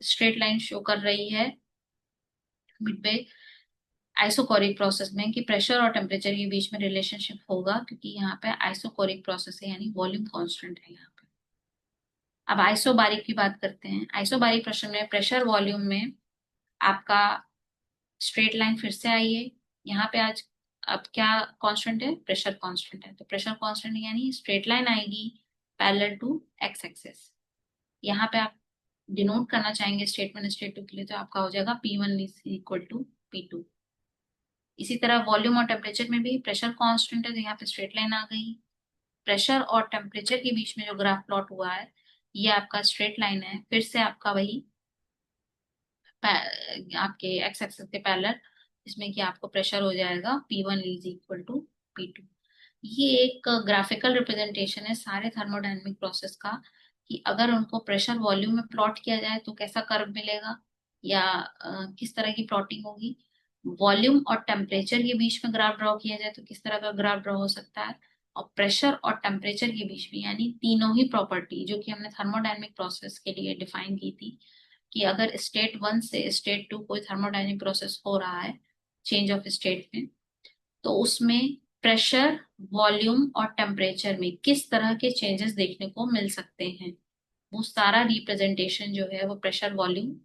स्ट्रेट लाइन शो कर रही है मिडवे आइसोकोरिक प्रोसेस में कि प्रेशर और टेम्परेचर के बीच में रिलेशनशिप होगा क्योंकि यहाँ पे आइसोकोरिक प्रोसेस है यानी वॉल्यूम कांस्टेंट है यहाँ पे। अब आइसोबारिक की बात करते हैं। आइसोबारिक प्रश्न में प्रेशर वॉल्यूम में आपका स्ट्रेट लाइन फिर से आई है, यहाँ पे आज अब क्या कांस्टेंट है, प्रेशर कांस्टेंट है, तो प्रेशर कांस्टेंट यानी स्ट्रेट लाइन आएगी पैरेलल टू एक्स एक्सिस। यहाँ पे आप डिनोट करना चाहेंगे स्टेटमेंट स्टेट टू के लिए तो आपका हो जाएगा P1 is equal to P2। इसी तरह वॉल्यूम और टेम्परेचर में भी प्रेशर कांस्टेंट है तो यहाँ पे स्ट्रेट लाइन आ गई। प्रेशर और टेम्परेचर के बीच में जो ग्राफ प्लॉट हुआ है ये आपका स्ट्रेट लाइन है, फिर से आपका वही आपके एक्स एक्सिस के पैरेलल, इसमें कि आपको प्रेशर हो जाएगा P1 is equal to P2। ये एक ग्राफिकल रिप्रेजेंटेशन है सारे थर्मोडायनेमिक प्रोसेस का कि अगर उनको प्रेशर वॉल्यूम में प्लॉट किया जाए तो कैसा कर्व मिलेगा या किस तरह की प्लॉटिंग होगी। वॉल्यूम और टेम्परेचर के बीच में ग्राफ ड्रॉ किया जाए तो किस तरह का ग्राफ ड्रॉ हो सकता है, और प्रेशर और टेम्परेचर के बीच में, यानी तीनों ही प्रॉपर्टी जो कि हमने थर्मोडायनेमिक प्रोसेस के लिए डिफाइन की थी कि अगर स्टेट 1 से स्टेट 2 कोई थर्मोडायनेमिक प्रोसेस हो रहा है चेंज ऑफ स्टेट में, तो उसमें प्रेशर, वॉल्यूम और टेम्परेचर में किस तरह के चेंजेस देखने को मिल सकते हैं, वो सारा रिप्रेजेंटेशन जो है वो प्रेशर, वॉल्यूम,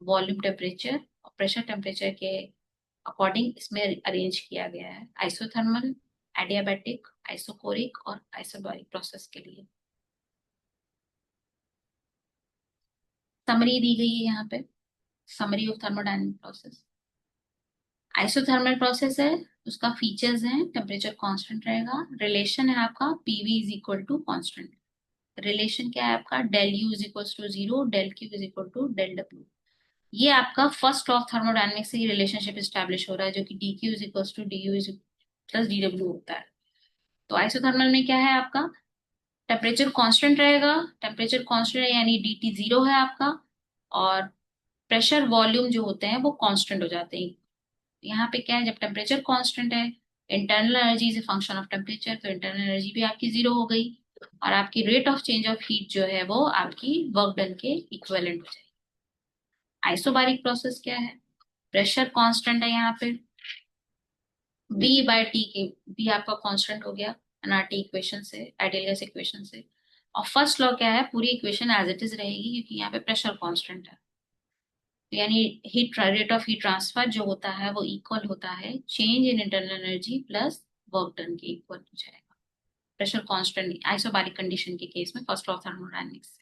वॉल्यूम टेम्परेचर और प्रेशर टेम्परेचर के अकॉर्डिंग इसमें अरेंज किया गया है आइसोथर्मल, एडियाबैटिक, आइसोकोरिक और आइसोबारिक प्रोसेस के लिए। समरी दी गई है यहाँ पे, summary of thermodynamic process. Isothermal process है, उसका फीचर्स हैं, टेम्परेचर कांस्टेंट रहेगा, रिलेशन है आपका PV is equal to constant, relation क्या है आपका, del U is equal to zero, del Q is equal to del W. ये आपका फर्स्ट लॉ ऑफ थर्मोडायनेमिक्स से ही रिलेशनशिप स्टैब्लिश हो रहा है, जो कि D Q is equal to D U is plus D W होता है। तो आइसोथर्मल में क्या है आपका, टेम्परेचर कांस्टेंट रहेगा, टेम्परेचर कांस्टेंट है यानी डी टी जीरो है आपका, और प्रेशर, वॉल्यूम जो होते हैं वो कांस्टेंट हो जाते हैं। यहाँ पे क्या है, जब टेम्परेचर कांस्टेंट है, internal energy is a function of temperature, तो इंटरनल एनर्जी भी आपकी जीरो हो गई, और आपकी rate of change of heat जो है वो आपकी वर्क डन के इक्विवेलेंट हो जाएगी। आइसोबारिक प्रोसेस क्या है, प्रेशर कांस्टेंट है यहाँ पे, बी बाय टी के, बी आपका कांस्टेंट हो गया एनआरटी इक्वेशन से, आइडियल गैस इक्वेशन से, और फर्स्ट लॉ क्या है, पूरी इक्वेशन एज इट इज रहेगी क्योंकि यहाँ पे प्रेशर कांस्टेंट है, तो यानी heat rate of heat transfer जो होता है वो इक्वल होता है change in internal energy plus work done के इक्वल हो जाएगा, प्रेशर कांस्टेंट आइसोबारिक कंडीशन के केस में फर्स्ट लॉ ऑफ थर्मोडायनेमिक्स से।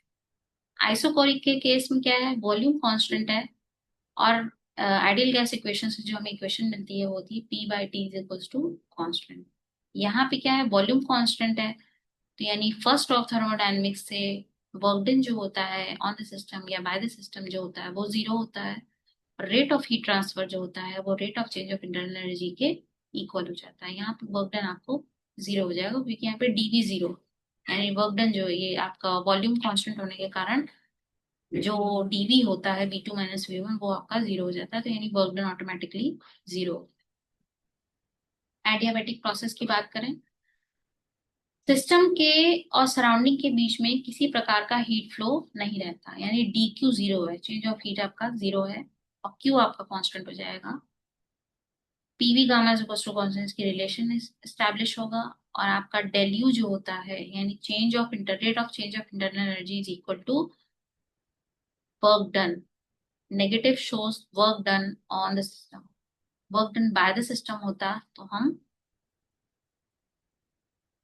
आइसोकोरिक के केस में क्या है, वॉल्यूम कांस्टेंट है, और आइडियल गैस इक्वेशन से जो हमें इक्वेशन मिलती है वो होती है P by T is equals to constant. यहाँ पे क्या है, वॉल्यूम कांस्टेंट है, तो यानी फर्स्ट ऑफ थर्मोडायनेमिक्स से वर्क डन जो होता है ऑन द सिस्टम या बाय द सिस्टम जो होता है वो जीरो होता है, रेट ऑफ हीट ट्रांसफर जो होता है वो rate of change of internal energy के इक्वल हो जाता है। यहाँ पे वर्क डन आपको जीरो हो जाएगा क्योंकि यहाँ पे डी भी जीरो, यानी वर्क डन जो है ये आपका वॉल्यूम कांस्टेंट होने के कारण जो डीवी होता है B two minus V one वो आपका जीरो हो जाता है, तो यानी work done automatically zero. Adiabatic process की बात करें, सिस्टम के और सराउंडिंग के बीच में किसी प्रकार का हीट फ्लो नहीं रहता, यानी डी क्यू जीरो है, चेंज ऑफ हीट आपका जीरो है, और क्यू आपका कांस्टेंट हो जाएगा, पीवी गामा टू कांस्टेंट की रिलेशन एस्टैब्लिश होगा, और आपका डेल यू जो होता है यानी change of inter rate of change of internal energy is equal to work done, negative shows work done on the system, work done by the system होता तो हम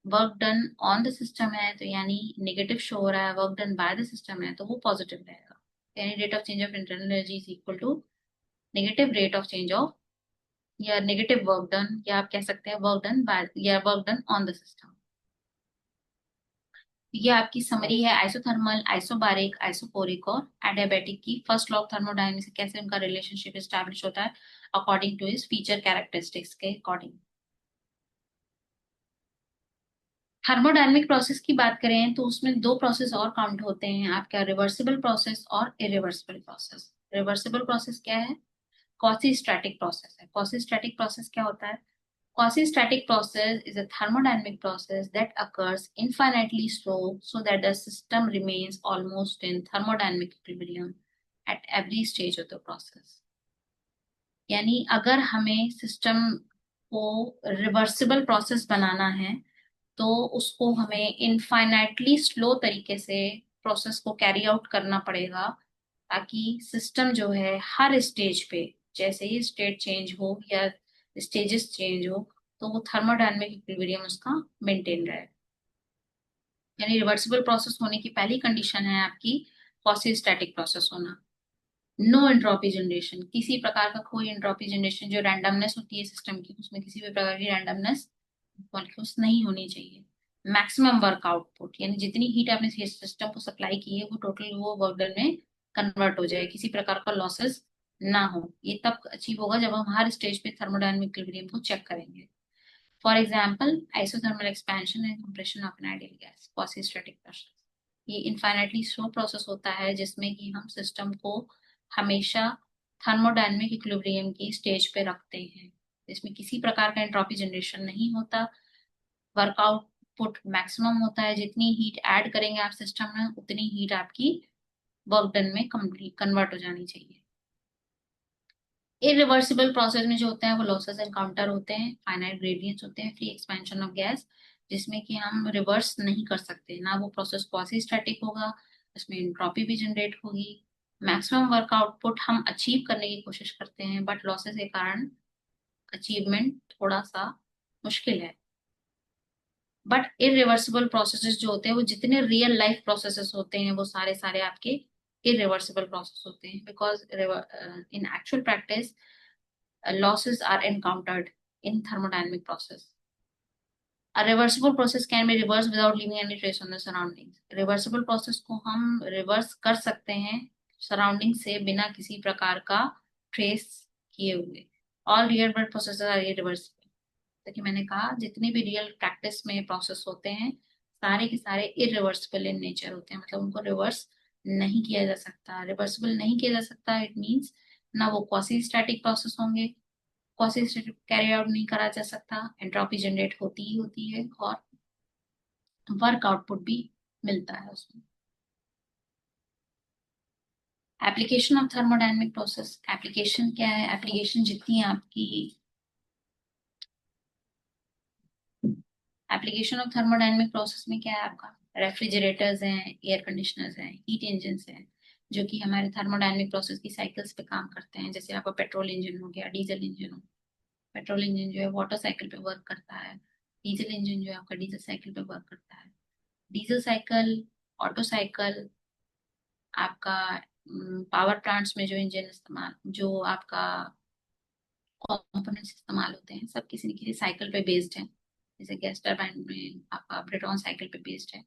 work done on the system है तो यानी negative show हो रहा है, work done by the system है तो वो पॉजिटिव रहेगा, यानी rate of change of internal energy is equal to negative rate of change of या नेगेटिव वर्क डन, या आप कह सकते हैं वर्क डन बाय या work done on the system. ये आपकी समरी है आइसोथर्मल, आइसोबारिक, आइसोकोरिक और एडियाबैटिक की फर्स्ट लॉ ऑफ थर्मोडायनेमिक्स कैसे उनका रिलेशनशिप एस्टैब्लिश होता है according two is feature characteristics के अकॉर्डिंग। थर्मोडायनेमिक प्रोसेस की बात करें तो उसमें दो प्रोसेस और काउंट होते हैं आपका, रिवर्सिबल प्रोसेस और इरिवर्सिबल प्रोसेस। रिवर्सिबल प्रोसेस क्या है, क्वासी स्टैटिक प्रोसेस है। क्वासी स्टैटिक प्रोसेस क्या होता है, quasi-static process is a thermodynamic process that occurs infinitely slow so that the system remains almost in thermodynamic equilibrium at every stage of the process। यानी अगर हमें system को reversible process बनाना है तो उसको हमें इनफाइनाइटली स्लो तरीके से प्रोसेस को कैरी आउट करना पड़ेगा, ताकि सिस्टम जो है हर स्टेज पे जैसे ही स्टेट चेंज हो या स्टेजेस चेंज हो तो वो थर्मोडायनेमिक इक्विलिब्रियम उसका मेंटेन रहे। यानी रिवर्सिबल प्रोसेस होने की पहली कंडीशन है आपकी क्वासी स्टैटिक प्रोसेस होना, नो एंट्रोपी जनरेशन, किसी प्रकार का कोई एंट्रोपी जनरेशन जो रैंडमनेस होती है सिस्टम की उसमें किसी भी प्रकार की रैंडमनेस मॉलिक्यूल्स नहीं होनी चाहिए। मैक्सिमम वर्क आउटपुट, यानी जितनी हीट आपने सिस्टम को सप्लाई की है वो टोटल वो वर्क डन में कन्वर्ट हो जाए, किसी प्रकार का लॉसेस ना हो। ये तब अचीव होगा जब हम हर स्टेज पे थर्मोडायनेमिक इक्विलिब्रियम को चेक करेंगे। For example isothermal expansion and compression of an ideal gas, quasi static process. ये इनफाइनाइटली स्लो प्रोसेस होता है जिसमें कि हम सिस्टम को हमेशा थर्मोडायनेमिक इक्विलिब्रियम की स्टेज पे रखते हैं। इसमें किसी प्रकार का एंट्रोपी जनरेशन नहीं होता, वर्क आउटपुट मैक्सिमम होता है। जितनी हीट ऐड करेंगे आप सिस्टम में उतनी हीट आपकी वर्क डन में कंप्लीट कन्वर्ट हो जानी चाहिए। इरिवर्सिबल प्रोसेस में जो होते हैं वो लॉसेस एनकाउंटर होते हैं, फाइनाइट ग्रेडियंट्स होते हैं, फ्री एक्सपेंशन ऑफ गैस, जिसमें कि हम रिवर्स नहीं कर सकते ना, वो प्रोसेस क्वासी स्टैटिक होगा, उसमें एंट्रोपी भी जनरेट होगी। मैक्सिमम वर्क आउटपुट हम अचीव करने की कोशिश करते हैं, बट लॉसेस के कारण अचीवमेंट थोड़ा सा मुश्किल है। बट इरिवर्सिबल प्रोसेसेस जो होते हैं वो जितने रियल लाइफ प्रोसेसेस होते हैं वो सारे सारे आपके इरिवर्सिबल प्रोसेस होते हैं, because in actual practice losses are encountered in thermodynamic process. A reversible process can be reversed without leaving any trace on the surroundings. Reversible process को हम reverse कर सकते हैं surrounding से बिना किसी प्रकार का trace किए हुए। All real world processes are irreversible. जैसे कि मैंने कहा जितने भी रियल प्रैक्टिस में प्रोसेस होते हैं सारे के सारे इरिवर्सिबल इन नेचर होते हैं, मतलब उनको रिवर्स नहीं किया जा सकता। रिवर्सिबल नहीं किया जा सकता इट मींस ना वो क्वासी स्टैटिक प्रोसेस होंगे, क्वासी स्टैटिक कैरी आउट नहीं करा जा सकता, एंट्रोपी जनरेट होती ही होती है और वर्क आउटपुट भी मिलता है उसमें। Application of thermodynamic process, application क्या है? एप्लीकेशन जितनी आपकी एप्लीकेशन ऑफ थर्मोडायनेमिक प्रोसेस में क्या है आपका, रेफ्रिजरेटर्स हैं, एयर कंडीशनर्स हैं, हीट इंजन्स हैं, जो कि हमारे थर्मोडायनेमिक प्रोसेस की साइकिल्स पे काम करते हैं। जैसे आपका पेट्रोल इंजन हो गया, डीजल इंजन हो, पेट्रोल इंजन जो है वाटर साइकिल पे वर्क करता है, डीजल इंजन जो है आपका डीजल साइकिल पे वर्क करता है। डीजल साइकिल, ऑटो साइकिल, आपका पावर प्लांट्स में जो इंजन इस्तेमाल, जो आपका कंपोनेंट्स इस्तेमाल होते हैं सब किसी न किसी साइकिल पे बेस्ड है। जैसे गैस टरबाइन में आपका ब्रेटॉन साइकिल पे बेस्ड है।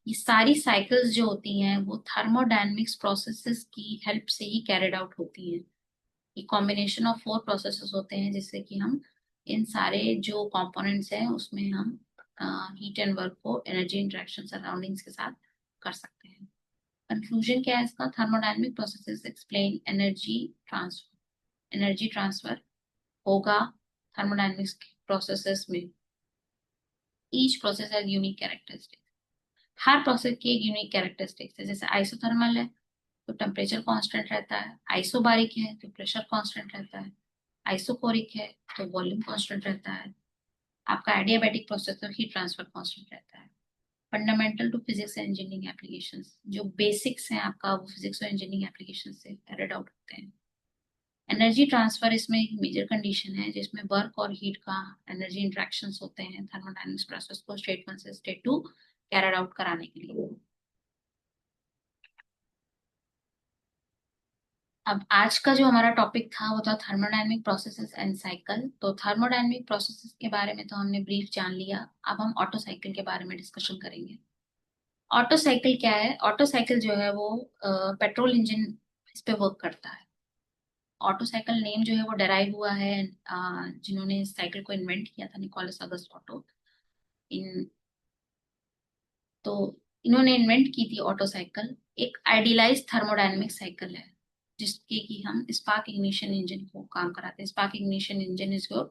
ये सारी साइकिल्स जो होती हैं वो थर्मोडायनेमिक्स प्रोसेसेस की हेल्प से ही कैरिड आउट होती हैं। ये कॉम्बिनेशन ऑफ 4 प्रोसेसेस होते हैं जिससे कि हम इन सारे जो कंपोनेंट्स हैं उसमें हम हीट एंड वर्क को एनर्जी इंटरेक्शन सराउंडिंग्स के साथ कर सकते हैं। कंक्लूजन क्या है इसका? Thermodynamic processes explain energy transfer होगा थर्मोडायनेमिक्स प्रोसेसेस में। Each process has unique characteristics, her process की एक यूनिक कैरेक्टरिस्टिक्स है। जैसे आइसोथर्मल है तो टेम्परेचर कांस्टेंट रहता है, आइसोबारिक है तो प्रेशर कांस्टेंट रहता है, आइसोकोरिक है तो वॉल्यूम कांस्टेंट रहता है, आपका एडियाबैटिक प्रोसेस तो हीट ट्रांसफर कांस्टेंट रहता है। Fundamental to physics and engineering applications, जो बेसिक्स हैं आपका वो फिजिक्स और इंजीनियरिंग एप्लीकेशन से कैरिड आउट होते हैं। एनर्जी ट्रांसफर इसमें एक मेजर कंडीशन है जिसमें वर्क और हीट का एनर्जी इंट्रैक्शंस होते हैं थर्मोडायनेमिक्स प्रोसेस को स्टेट 1 से स्टेट 2 कैरिड आउट कराने के लिए। अब आज का जो हमारा टॉपिक था वो था थर्मोडायनेमिक प्रोसेसेस एंड साइकिल। तो थर्मोडायनेमिक प्रोसेसेस के बारे में तो हमने ब्रीफ जान लिया, अब हम ऑटो साइकिल के बारे में डिस्कशन करेंगे। ऑटो साइकिल क्या है? ऑटो साइकिल जो है वो पेट्रोल इंजन इस पे वर्क करता है। ऑटो साइकिल नेम जो है वो डेराइव हुआ है जिन्होंने इस साइकिल को इन्वेंट किया था, निकोलस अगस्त ऑटो। इन तो इन्होंने इन्वेंट की थी ऑटो साइकिल। एक आइडियलाइज थर्मोडायनेमिक साइकिल है जिसके कि हम स्पार्क इग्निशन इंजन को काम कराते हैं। Spark ignition engine is your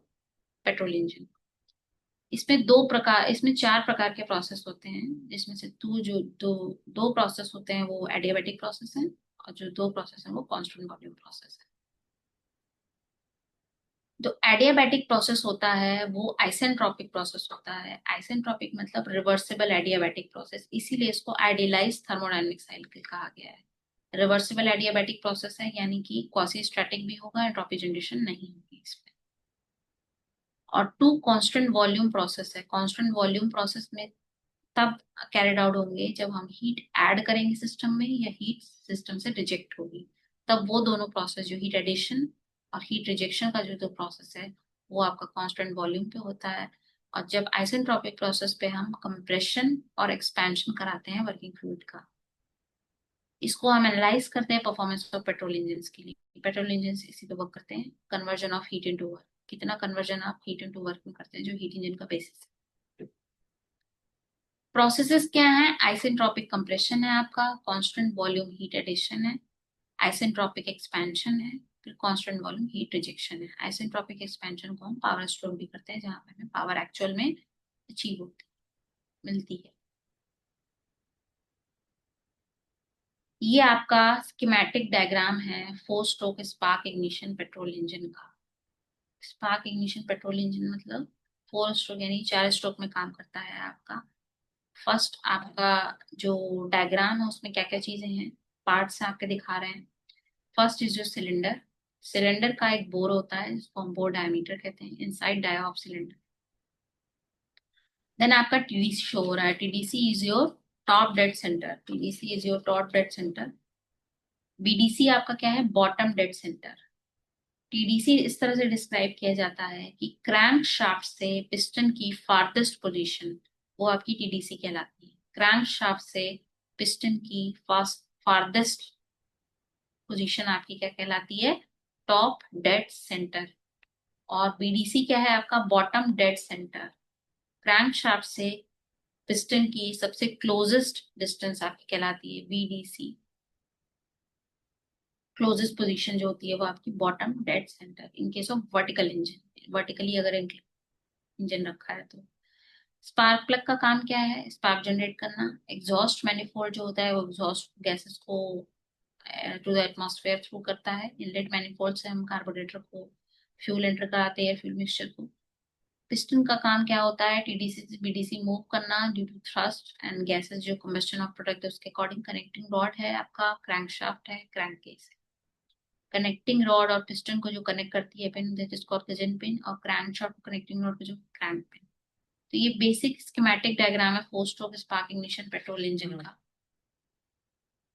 petrol engine. इसमें 4 प्रकार के प्रोसेस होते हैं, जिसमें से दो प्रोसेस होते हैं वो एडियाबैटिक प्रोसेस है और जो 2 प्रोसेस है वो कांस्टेंट वॉल्यूम प्रोसेस है। जो एडियाबैटिक प्रोसेस होता है वो आइसेंट्रोपिक प्रोसेस होता है। आइसेंट्रोपिक मतलब रिवर्सिबल एडियाबैटिक प्रोसेस, इसीलिए इसको आइडियलाइज थर्मोडायनेमिक साइकिल कहा गया है। रिवर्सिबल एडियाबैटिक प्रोसेस है यानी कि क्वासी स्टैटिक भी होगा, एंट्रोपी जनरेशन नहीं होगी इसमें। और 2 कांस्टेंट वॉल्यूम प्रोसेस है। कांस्टेंट वॉल्यूम प्रोसेस में तब कैरिड आउट होंगे जब हम हीट ऐड करेंगे सिस्टम में या हीट सिस्टम से रिजेक्ट होगी, तब वो दोनों प्रोसेस जो हीट एडिशन और हीट रिजेक्शन का जो प्रोसेस है वो आपका कांस्टेंट वॉल्यूम पे होता है। और जब आइसेंट्रोपिक प्रोसेस पे हम कंप्रेशन और एक्सपेंशन कराते हैं वर्किंग फ्लूइड का, इसको हम एनालाइज करते हैं परफॉर्मेंस ऑफ पेट्रोल इंजन के लिए। पेट्रोल इंजन इसी पे वर्क करते हैं, conversion of heat into work, कितना कन्वर्जन आप हीट इनटू वर्क में करते हैं जो हीट इंजन का बेसिस है। प्रोसेसेस क्या है? आइसेंट्रोपिक कंप्रेशन है आपका, कांस्टेंट वॉल्यूम हीट एडिशन है, आइसेंट्रोपिक एक्सपेंशन है, फिर कांस्टेंट वॉल्यूम हीट रिजेक्शन है। आइसेंट्रोपिक एक्सपेंशन को हम पावर स्ट्रोक भी करते हैं, जहां पे हमें पावर एक्चुअल में अचीव होती मिलती है। ये आपका स्कीमेटिक डायग्राम है 4 stroke spark ignition petrol engine का। स्पार्क इग्निशन पेट्रोल इंजन मतलब 4 स्ट्रोक यानी 4 स्ट्रोक में काम करता है आपका। फर्स्ट आपका जो डायग्राम है उसमें क्या क्या चीजें हैं, पार्ट्स आपके दिखा रहे हैं। फर्स्ट इज जो सिलेंडर, सिलेंडर का एक बोर होता है जिसको हम बोर डायमीटर कहते हैं, inside dia of cylinder. Then आपका टीडीसी शो हो रहा है, TDC is your top dead centre, TDC is your top dead centre. BDC आपका क्या है, बॉटम डेड सेंटर। टीडीसी इस तरह से डिस्क्राइब किया जाता है कि क्रैंक शाफ्ट से पिस्टन की फार्देस्ट पोजीशन वो आपकी टीडीसी कहलाती है। क्रैंक शाफ्ट से पिस्टन की फार्देस्ट पोजीशन आपकी क्या कहलाती है, टॉप डेड सेंटर। और बीडीसी क्या है आपका, bottom dead centre. Crank shaft से पिस्टन की सबसे क्लोजेस्ट डिस्टेंस आपकी कहलाती है बीडीसी। क्लोजेस्ट पोजीशन जो होती है वो आपकी bottom dead centre in case of vertical engine. Vertically अगर इंजन रखा है तो स्पार्क प्लग का काम क्या है, स्पार्क जनरेट करना। एग्जॉस्ट मैनिफोल्ड जो होता है वो एग्जॉस्ट गैसेस को टू द एटमॉस्फेयर थ्रू करता है। इनलेट मैनिफोल्ड से हम कार्बोरेटर को फ्यूल एंटर कराते हैं, फ्यूल मिक्सचर को। पिस्टन का काम क्या होता है, टीडीसी से बीडीसी मूव करना due to thrust and gases जो कंबस्टन ऑफ प्रोडक्ट है उसके अकॉर्डिंग। कनेक्टिंग रॉड है आपका, क्रैंकशाफ्ट है, क्रैंक केस है। कनेक्टिंग रॉड और पिस्टन को जो कनेक्ट करती है pin, that is called gudgeon pin, और क्रैंकशाफ्ट कनेक्टिंग रॉड को जो क्रैंक पिन। तो ये बेसिक स्कीमेटिक डायग्राम है 4 stroke spark ignition petrol engine का।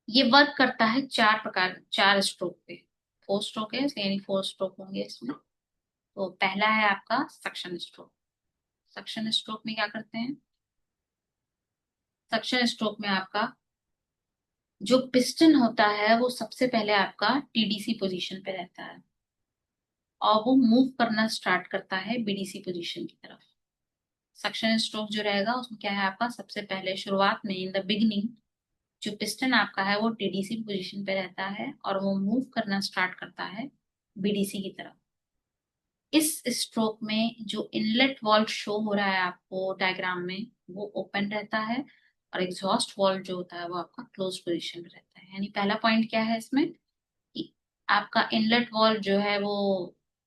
ये वर्क करता है 4 स्ट्रोक पे। 4 स्ट्रोक है इसलिए यानी 4 स्ट्रोक होंगे इसमें। तो पहला है आपका सक्शन स्ट्रोक। सक्शन स्ट्रोक में क्या करते हैं, सक्शन स्ट्रोक में आपका जो पिस्टन होता है वो सबसे पहले आपका टीडीसी पोजीशन पे रहता है और वो मूव करना स्टार्ट करता है बीडीसी पोजीशन की तरफ। सक्शन स्ट्रोक जो रहेगा उसमें क्या है आपका, सबसे पहले शुरुआत में इन द बिगनिंग जो पिस्टन आपका है वो टीडीसी पोजीशन पे रहता है और वो मूव करना स्टार्ट करता है बीडीसी की तरफ। इस स्ट्रोक में जो इनलेट वाल्व शो हो रहा है आपको डायग्राम में वो ओपन रहता है और एग्जॉस्ट वाल्व जो होता है वो आपका क्लोज पोजीशन में रहता है। यानी पहला पॉइंट क्या है इसमें कि आपका इनलेट वाल्व जो है वो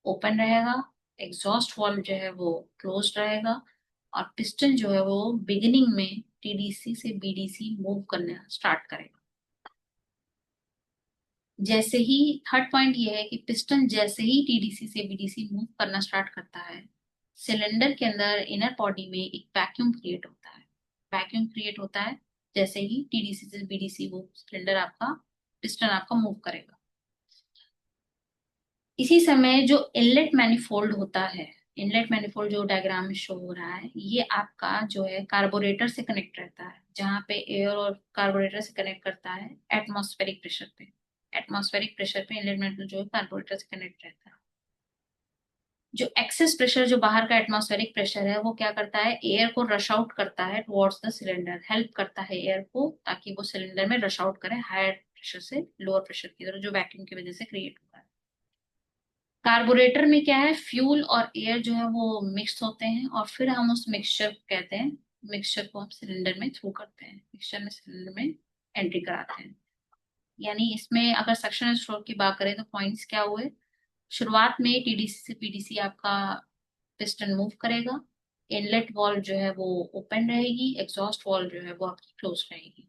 ओपन रहेगा, एग्जॉस्ट वाल्व जो है वो क्लोज रहेगा और पिस्टन जो है वो बिगिनिंग में टीडीसी से बीडीसी मूव करना स्टार्ट करेगा। जैसे ही थर्ड पॉइंट ये है कि पिस्टन जैसे ही टीडीसी से बीडीसी मूव करना स्टार्ट करता है, सिलेंडर के अंदर इनर बॉडी में एक वैक्यूम क्रिएट होता है। वैक्यूम क्रिएट होता है जैसे ही टीडीसी से बीडीसी वो सिलेंडर आपका पिस्टन आपका मूव करेगा। इसी समय जो इनलेट मैनिफोल्ड होता है, इनलेट मैनिफोल्ड जो डायग्राम में शो हो रहा है, ये आपका जो है कार्बोरेटर से कनेक्ट रहता है, जहां पे एयर और कार्बोरेटर से कनेक्ट करता है एटमॉस्फेरिक प्रेशर पे। एटमॉस्फेरिक प्रेशर पे इनलेट मैनिफोल्ड जो है कार्बोरेटर से कनेक्ट रहता है। जो एक्सेस प्रेशर जो बाहर का एटमॉस्फेरिक प्रेशर है वो क्या करता है, एयर को रश आउट करता है टुवर्ड्स द सिलेंडर, हेल्प करता है एयर को ताकि वो सिलेंडर में रश आउट करे हायर प्रेशर से लोअर प्रेशर की तरफ जो वैक्यूम की वजह से क्रिएट हुआ है। कार्बोरेटर में क्या है, फ्यूल और एयर जो है वो मिक्स होते हैं और फिर हम उस मिक्सचर को कहते हैं, मिक्सचर को हम सिलेंडर में थ्रू करते हैं, मिक्सचर में सिलेंडर में एंट्री कराते हैं। यानी इसमें अगर सक्शन स्ट्रोक की बात करें तो पॉइंट्स क्या हुए, शुरुआत में टीडीसी से पीडीसी आपका पिस्टन मूव करेगा, इनलेट वॉल्व जो है वो ओपन रहेगी, एग्जॉस्ट वॉल्व जो है वो आपकी क्लोज रहेगी।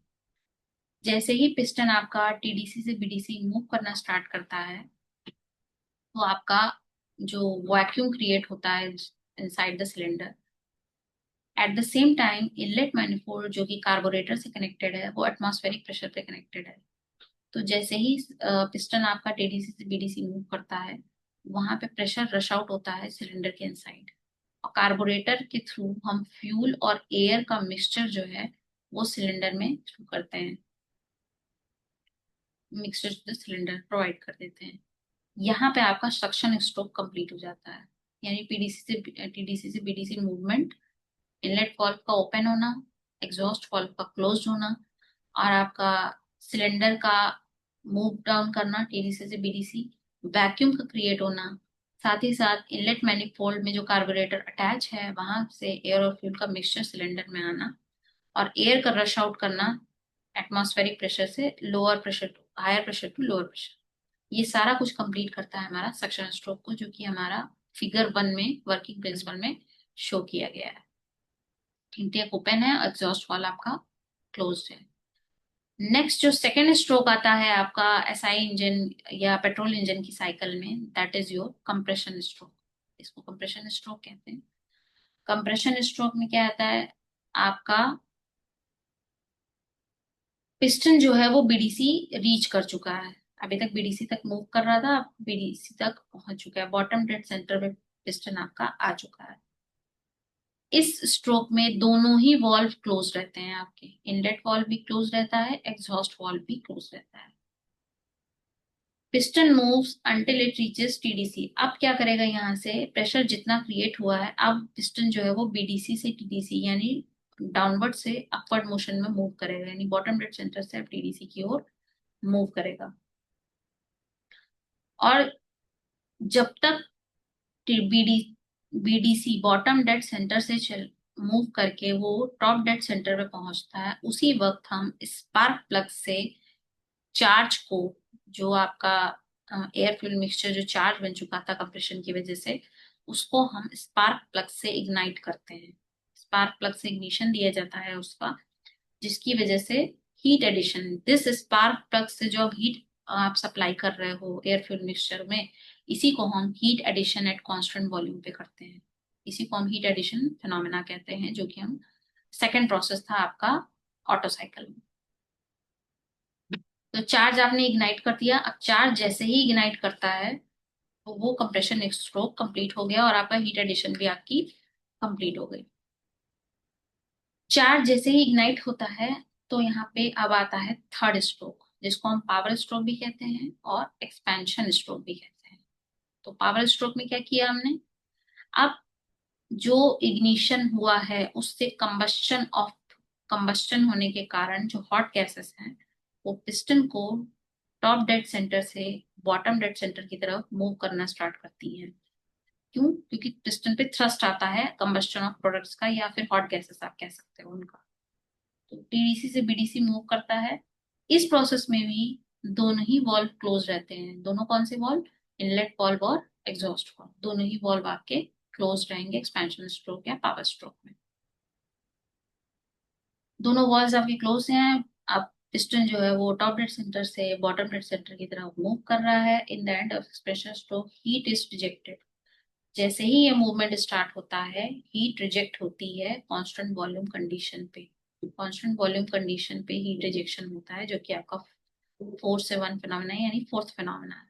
जैसे ही पिस्टन आपका टीडीसी से बीडीसी मूव करना स्टार्ट करता है तो आपका जो वैक्यूम क्रिएट होता है inside the cylinder. At the same time inlet manifold जो कि कार्बोरेटर से कनेक्टेड है वो एटमॉस्फेरिक प्रेशर पे कनेक्टेड है। तो जैसे ही पिस्टन आपका टीडीसी से बीडीसी मूव करता है वहां पे प्रेशर रश आउट होता है सिलेंडर के इनसाइड और कार्बोरेटर के थ्रू हम फ्यूल और एयर का मिक्सचर जो है वो सिलेंडर में थ्रू करते हैं, मिक्सचर सिलेंडर प्रोवाइड कर देते हैं। यहाँ पे आपका सक्शन स्ट्रोक कंप्लीट हो जाता है। यानी पीडीसी से टीडीसी से बीडीसी मूवमेंट, इनलेट वाल्व का ओपन होना, एग्जॉस्ट वाल्व का क्लोज होना और आपका सिलेंडर का मूव डाउन करना टीडीसी से बीडीसी, वैक्यूम का क्रिएट होना, साथ ही साथ इनलेट मैनिफोल्ड में जो कार्बोरेटर अटैच है वहां से एयर और फ्यूल का मिक्सचर सिलेंडर में आना, और एयर का रश आउट करना एटमॉस्फेरिक प्रेशर से lower pressure to higher pressure to lower pressure. ये सारा कुछ कंप्लीट करता है हमारा सक्शन स्ट्रोक को, जो कि हमारा फिगर 1 में वर्किंग प्रिंसिपल में शो किया गया है। इंटेक ओपन है, एग्जॉस्ट वाल आपका क्लोज्ड है। नेक्स्ट जो सेकेंड स्ट्रोक आता है आपका एसआई इंजन या पेट्रोल इंजन की साइकिल में, that is your compression stroke. इसको कंप्रेशन स्ट्रोक कहते हैं। कंप्रेशन स्ट्रोक में क्या आता है, आपका पिस्टन जो है वो बीडीसी रीच कर चुका है। अभी तक बीडीसी तक मूव कर रहा था, अब बीडीसी तक पहुंच चुका है, बॉटम डेड सेंटर में पिस्टन आपका आ चुका है। इस स्ट्रोक में दोनों ही वॉल्व क्लोज रहते हैं आपके, इनलेट वॉल्व भी क्लोज रहता है, एग्जॉस्ट वॉल्व भी क्लोज रहता है। Piston moves until it reaches TDC. अब क्या करेगा, यहाँ से प्रेशर जितना क्रिएट हुआ है, अब पिस्टन जो है वो बीडीसी से टीडीसी यानी डाउनवर्ड से अपवर्ड मोशन में मूव करेगा, यानी बॉटम डेड सेंटर से अब टीडीसी की ओर मूव करेगा। और जब तक बीडीसी बॉटम डेड सेंटर से चल मूव करके वो टॉप डेड सेंटर पे पहुंचता है, उसी वक्त हम स्पार्क प्लग से चार्ज को, जो आपका एयर फ्यूल मिक्सचर जो चार्ज बन चुका था कंप्रेशन की वजह से, उसको हम स्पार्क प्लग से इग्नाइट करते हैं। स्पार्क प्लग से इग्निशन दिया जाता है उसका, जिसकी वजह से heat addition, this spark plug से जो हीट आप सप्लाई कर रहे हो एयर फ्यूल मिक्सचर में, इसी को हम heat addition at constant volume पे करते हैं। इसी को हम हीट एडिशन फिनोमेना कहते हैं, जो कि हम सेकेंड प्रोसेस था आपका ऑटो साइकिल में। तो चार्ज आपने इग्नाइट कर दिया, अब चार्ज जैसे ही इग्नाइट करता है तो वो कंप्रेशन स्ट्रोक कंप्लीट हो गया और आपका हीट एडिशन भी आपकी कंप्लीट हो गई। चार्ज जैसे ही इग्नाइट होता है तो यहाँ पे अब आता है थर्ड स्ट्रोक, जिसको हम पावर स्ट्रोक भी कहते हैं और एक्सपेंशन स्ट्रोक भी कहते हैं। तो पावर स्ट्रोक में क्या किया हमने, अब जो इग्निशन हुआ है उससे कंबस्शन होने के कारण जो हॉट गैसेस हैं वो पिस्टन को टॉप डेड सेंटर से बॉटम डेड सेंटर की तरफ मूव करना स्टार्ट करती हैं। क्यों? क्योंकि पिस्टन पे थ्रस्ट आता है कंबस्शन ऑफ प्रोडक्ट्स का, या फिर हॉट गैसेस आप कह सकते हो उनका। तो टीडीसी से बीडीसी मूव करता है। इस प्रोसेस में भी दोनों ही वॉल्व क्लोज रहते हैं। दोनों कौन से वॉल्व, इनलेट वॉल्व और एग्जॉस्ट वॉल्व, दोनों ही वॉल्व आपके क्लोज रहेंगे एक्सपेंशन स्ट्रोक या पावर स्ट्रोक में। दोनों वॉल्व आपके क्लोज हैं। अब पिस्टन जो है वो टॉप डेड सेंटर से बॉटम डेड सेंटर की तरफ मूव कर रहा है। In the end of expression stroke heat is rejected. जैसे ही ये मूवमेंट स्टार्ट होता है, हीट रिजेक्ट होती है कांस्टेंट वॉल्यूम कंडीशन पे। कांस्टेंट वॉल्यूम कंडीशन पे हीट रिजेक्शन होता है, जो कि आपका 4 से 1 फिनोमेना है, यानी फोर्थ फिनोमेना है।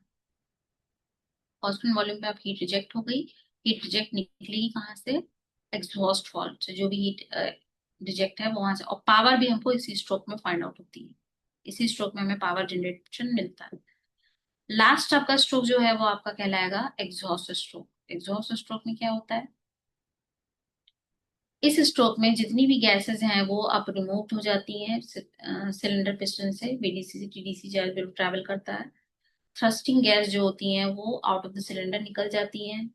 कांस्टेंट वॉल्यूम पे आप हीट रिजेक्ट हो गई। हीट रिजेक्ट निकलेगी कहाँ से, एग्जॉस्ट वाल्व से जो भी हीट रिजेक्ट है वो वहां से। और पावर भी हमको इसी स्ट्रोक में फाइंड आउट होती है, इसी स्ट्रोक में हमें पावर जनरेशन मिलता है। लास्ट आपका स्ट्रोक जो है वो आपका कहलाएगा एग्जॉस्ट स्ट्रोक। एग्जॉस्ट स्ट्रोक में क्या होता है, इस स्ट्रोक में जितनी भी गैसेस हैं वो अब रिमूव हो जाती हैं सिलेंडर पिस्टन से, बीडीसी से टीडीसी जब ट्रैवल करता है। थ्रस्टिंग गैस जो होती हैं वो आउट ऑफ द सिलेंडर निकल जाती हैं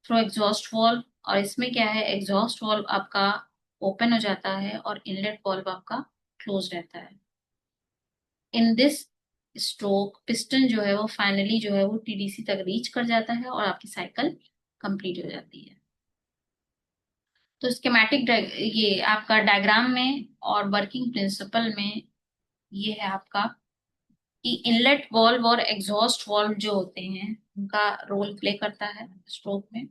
थ्रू एग्जॉस्ट वाल्व। और इसमें क्या है, एग्जॉस्ट वाल्व आपका ओपन हो जाता है और इनलेट वाल्व आपका क्लोज रहता है। इन दिस स्ट्रोक पिस्टन जो है वो फाइनली जो है वो टीडीसी तक रीच कर जाता है और आपकी साइकिल कंप्लीट हो जाती है। तो स्कीमेटिक ये आपका डायग्राम में और वर्किंग प्रिंसिपल में ये है आपका कि इनलेट वाल्व और एग्जॉस्ट वाल्व जो होते हैं उनका रोल प्ले करता है स्ट्रोक में।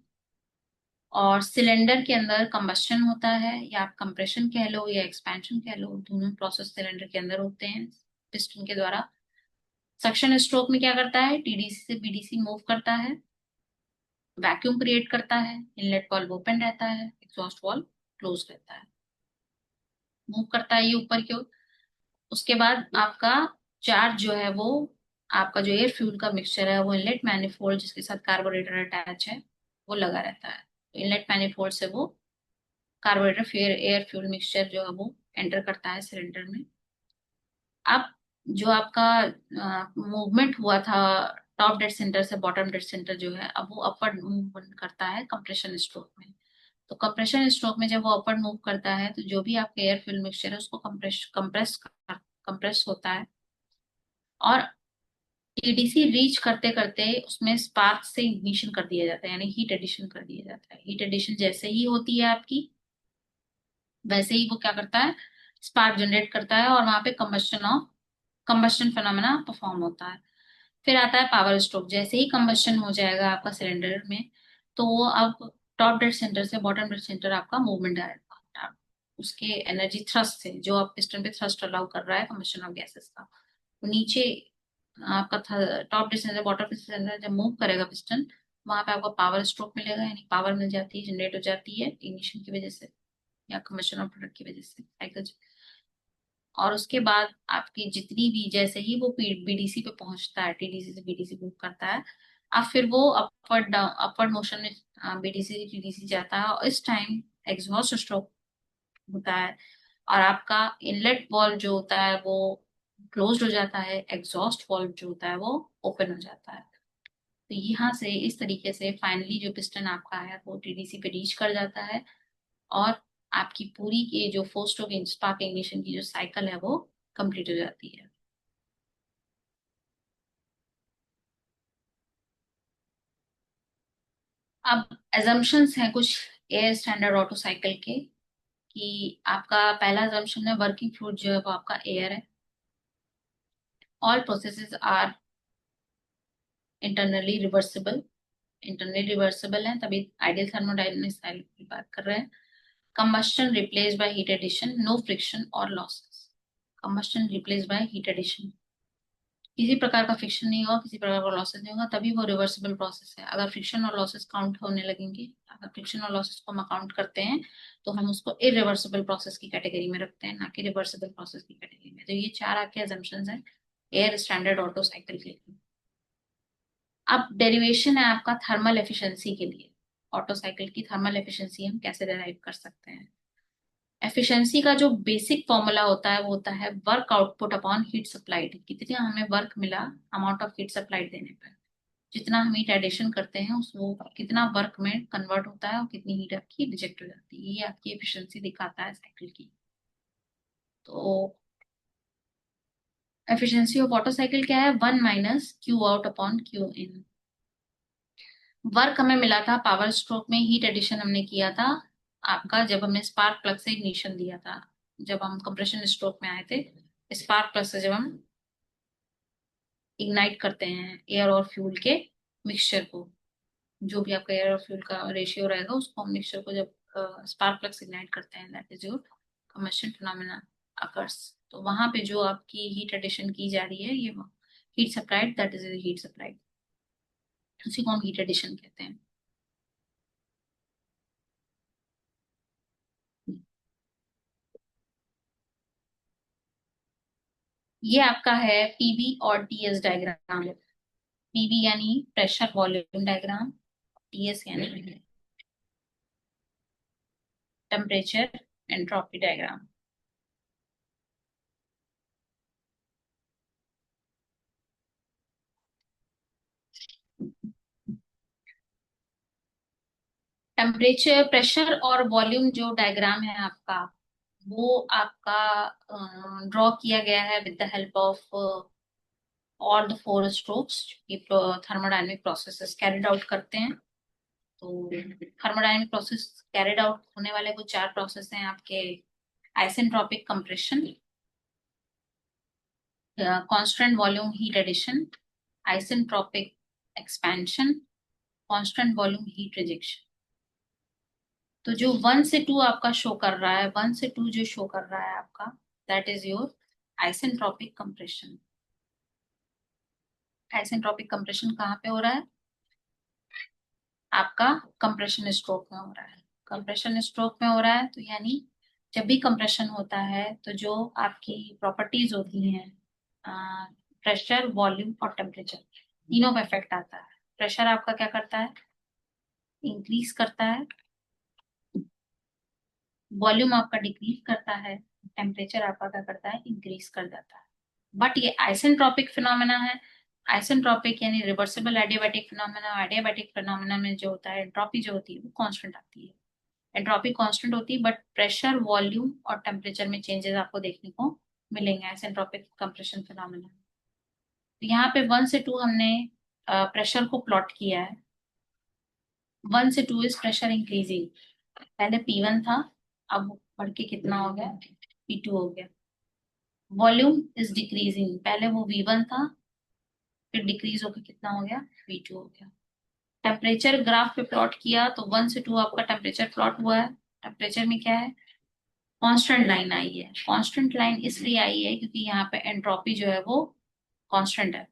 और सिलेंडर के अंदर कंबस्शन होता है, या आप कंप्रेशन कह लो या एक्सपेंशन कह लो, दोनों प्रोसेस सिलेंडर के अंदर होते हैं पिस्टन के द्वारा। सक्शन स्ट्रोक में क्या करता है, टीडीसी से बीडीसी मूव करता है, वैक्यूम क्रिएट करता है, इनलेट वाल्व ओपन रहता है, एग्जॉस्ट वाल्व क्लोज रहता है। मूव करता है ये ऊपर की ओर। उसके बाद आपका चार्ज जो है वो, आपका जो एयर फ्यूल का मिक्सचर है वो इनलेट मैनिफोल्ड जिसके साथ कार्बोरेटर अटैच है वो लगा रहता है। तो इनलेट मैनिफोल्ड से वो कार्बोरेटर फिर एयर फ्यूल मिक्सचर जो है वो एंटर करता है सिलेंडर में। अब जो आपका मूवमेंट हुआ था टॉप डेड सेंटर से बॉटम डेड सेंटर जो है अब वो अपवर्ड मूवमेंट करता है कंप्रेशन स्ट्रोक में। तो कंप्रेशन स्ट्रोक में जब वो अपवर्ड मूव करता है तो जो भी आपका एयर फ्यूल मिक्सचर है उसको कंप्रेस होता है, और टीडीसी रीच करते करते उसमें स्पार्क से इग्निशन कर दिया जाता है, यानी हीट एडिशन कर दिया जाता है। हीट एडिशन जैसे ही होती है आपकी, वैसे ही वो क्या करता है, स्पार्क जनरेट करता है और वहां पे कंबस्शन फिनोमेना परफॉर्म होता है। फिर आता है पावर स्ट्रोक। जैसे ही कंबस्शन हो जाएगा आपका सिलेंडर में, तो वो अब टॉप डेड सेंटर से बॉटम डेड सेंटर आपका मूवमेंट आएगा, उसके एनर्जी थ्रस्ट से, जो आप पिस्टन पे थ्रस्ट अलाउ कर रहा है कंबस्शन ऑफ गैसेस का, वो नीचे आपका top dead centre bottom dead centre जब मूव करेगा पिस्टन, वहां पे आपको पावर स्ट्रोक मिलेगा, यानी पावर मिल जाती है, जनरेट हो जाती है इग्निशन की वजह से या कंबस्शन ऑफ प्रोडक्ट की वजह से साइकिल। और उसके बाद आपकी जितनी भी, जैसे ही वो बीडीसी पे पहुंचता है, टीडीसी से बीडीसी मूव करता है, अब फिर वो अपवर्ड मोशन में बीडीसी से टीडीसी जाता है, और इस टाइम एग्जॉस्ट स्ट्रोक होता है, और आपका इनलेट वाल्व जो होता है वो क्लोज्ड हो जाता है, एग्जॉस्ट वाल्व जो होता है वो ओपन हो जाता है। तो यहाँ से इस तरीके से फाइनली जो पिस्टन आपका है वो टीडीसी पे रीच कर जाता है, और आपकी पूरी की जो फोर स्ट्रोक स्पार्क इग्निशन की जो साइकिल है वो कंप्लीट हो जाती है। अब एजम्पशंस हैं कुछ एयर स्टैंडर्ड ऑटो साइकिल के, कि आपका पहला एजम्पशन है वर्किंग फ्लूइड जो है वो आपका एयर है, all processes are internally reversible. Internally reversible है तभी आइडियल थर्मोडायनेमिक्स की बात कर रहे हैं। Combustion replace by heat addition, no friction और losses. Combustion replace by heat addition, किसी प्रकार का फ्रिक्शन नहीं होगा, किसी प्रकार का लॉसेस नहीं होगा, तभी वो रिवर्सिबल प्रोसेस है। अगर फ्रिक्शन और लॉसेस काउंट होने लगेंगे, अगर फ्रिक्शन और लॉसेस को हम काउंट करते हैं, तो हम उसको इरिवर्सिबल प्रोसेस की कैटेगरी में रखते हैं, ना कि रिवर्सिबल प्रोसेस की कैटेगरी में। तो ये चार आपके अजम्पशंस हैं एयर स्टैंडर्ड ऑटो साइकिल के लिए। अब डेरिवेशन है आपका थर्मल एफिशिएंसी के लिए। ऑटो साइकिल की थर्मल एफिशिएंसी हम कैसे डिराइव कर सकते हैं। एफिशिएंसी का जो बेसिक फॉर्मूला होता है वो होता है work output upon heat supplied. कितना हमें वर्क मिला अमाउंट ऑफ हीट सप्लाइड देने पर, जितना हम हीट एडिशन करते हैं उस वो कितना वर्क में कन्वर्ट होता है और कितनी हीट आपकी रिजेक्ट हो जाती है, ये आपकी एफिशिएंसी दिखाता है साइकिल की। तो एफिशिएंसी ऑफ ऑटो साइकिल क्या है, 1 - Q out upon Q in. Work हमें मिला था पावर स्ट्रोक में, हीट एडिशन हमने किया था आपका जब हमने स्पार्क प्लग से इग्निशन दिया था, जब हम कंप्रेशन स्ट्रोक में आए थे, स्पार्क प्लग से जब हम इग्नाइट करते हैं एयर और फ्यूल के मिक्सचर को, जो भी आपका एयर और फ्यूल का रेशियो रहेगा उसको हम मिक्सचर को जब स्पार्क प्लग से इग्नाइट करते हैं, that is your combustion phenomena occurs. तो वहां पे जो आपकी हीट एडिशन की जा रही है, ये heat supplied, that is heat supplied, उसी को हम हीट एडिशन कहते हैं। ये आपका है पीवी और टीएस डायग्राम। पीवी यानी प्रेशर वॉल्यूम डायग्राम, टीएस यानी temperature entropy diagram. Temperature, pressure और वॉल्यूम जो डायग्राम है आपका, वो आपका ड्रॉ किया गया है with the help of all the four strokes ये थर्मोडायनेमिक प्रोसेसेस कैरिड आउट करते हैं। तो थर्मोडायनेमिक प्रोसेस कैरिड आउट होने वाले वो चार प्रोसेस हैं आपके: isentropic compression, constant volume heat addition, isentropic expansion, constant volume heat rejection. तो जो 1 से 2 आपका शो कर रहा है, 1 से 2 जो शो कर रहा है आपका, that is your isentropic compression. Isentropic compression कहाँ पे हो रहा है, आपका कंप्रेशन स्ट्रोक में हो रहा है। कंप्रेशन स्ट्रोक में हो रहा है तो यानी जब भी कंप्रेशन होता है तो जो आपकी प्रॉपर्टीज होती हैं, प्रेशर वॉल्यूम और टेम्परेचर, तीनों पे इफेक्ट आता है। प्रेशर आपका क्या करता है, इंक्रीज करता है, वॉल्यूम आपका डिक्रीज करता है, टेम्परेचर आपका क्या करता है, इंक्रीज कर जाता है। बट ये आइसेंट्रोपिक फिनोमेना है, आइसेंट्रोपिक यानी reversible adiabatic phenomena, adiabatic phenomena में जो होता है एंट्रोपी जो होती है वो कांस्टेंट आती है। एंट्रोपी कांस्टेंट होती है बट प्रेशर, वॉल्यूम और टेम्परेचर में चेंजेस आपको देखने को मिलेंगे आइसेंट्रोपिक कंप्रेशन फिनोमेना। तो यहाँ पे 1 से 2 हमने प्रेशर को प्लॉट किया है। 1 से 2 इज प्रेशर इंक्रीजिंग। पहले P1 था, अब बढ़ के कितना हो गया, P2 हो गया। वॉल्यूम इज डिक्रीजिंग, पहले वो V1 था, फिर डिक्रीज होकर कितना हो गया, V2 हो गया। टेम्परेचर ग्राफ पे प्लॉट किया तो 1 से 2 आपका टेम्परेचर प्लॉट हुआ है। टेम्परेचर में क्या है, कांस्टेंट लाइन आई है। कांस्टेंट लाइन इसलिए आई है क्योंकि यहाँ पे एंट्रोपी जो है वो कांस्टेंट है।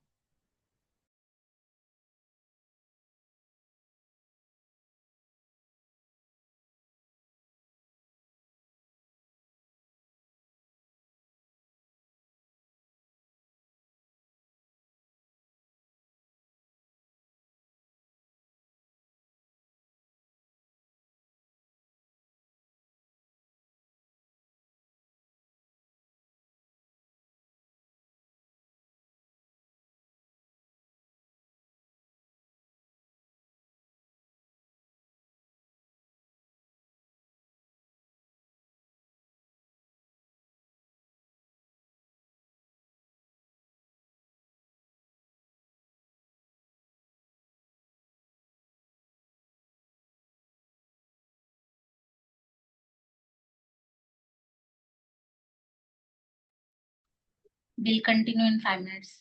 Will continue in 5 minutes.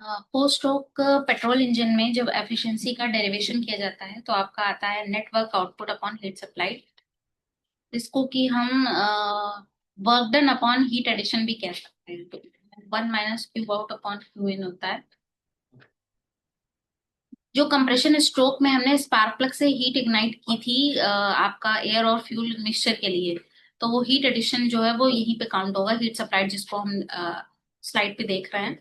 Four stroke petrol engine में जब एफिशिएंसी का डेरिवेशन किया जाता है तो आपका आता है network output upon heat supplied, इसको कि हम work done upon heat addition भी कह सकते हैं। तो 1 - Q out upon Q in होता है। जो कंप्रेशन स्ट्रोक में हमने स्पार्क प्लग से हीट इग्नाइट की थी आपका एयर और फ्यूल मिक्सचर के लिए, तो वो हीट एडिशन जो है वो यहीं पे काउंट होगा, हीट सप्लाइड जिसको हम स्लाइड पे देख रहे हैं।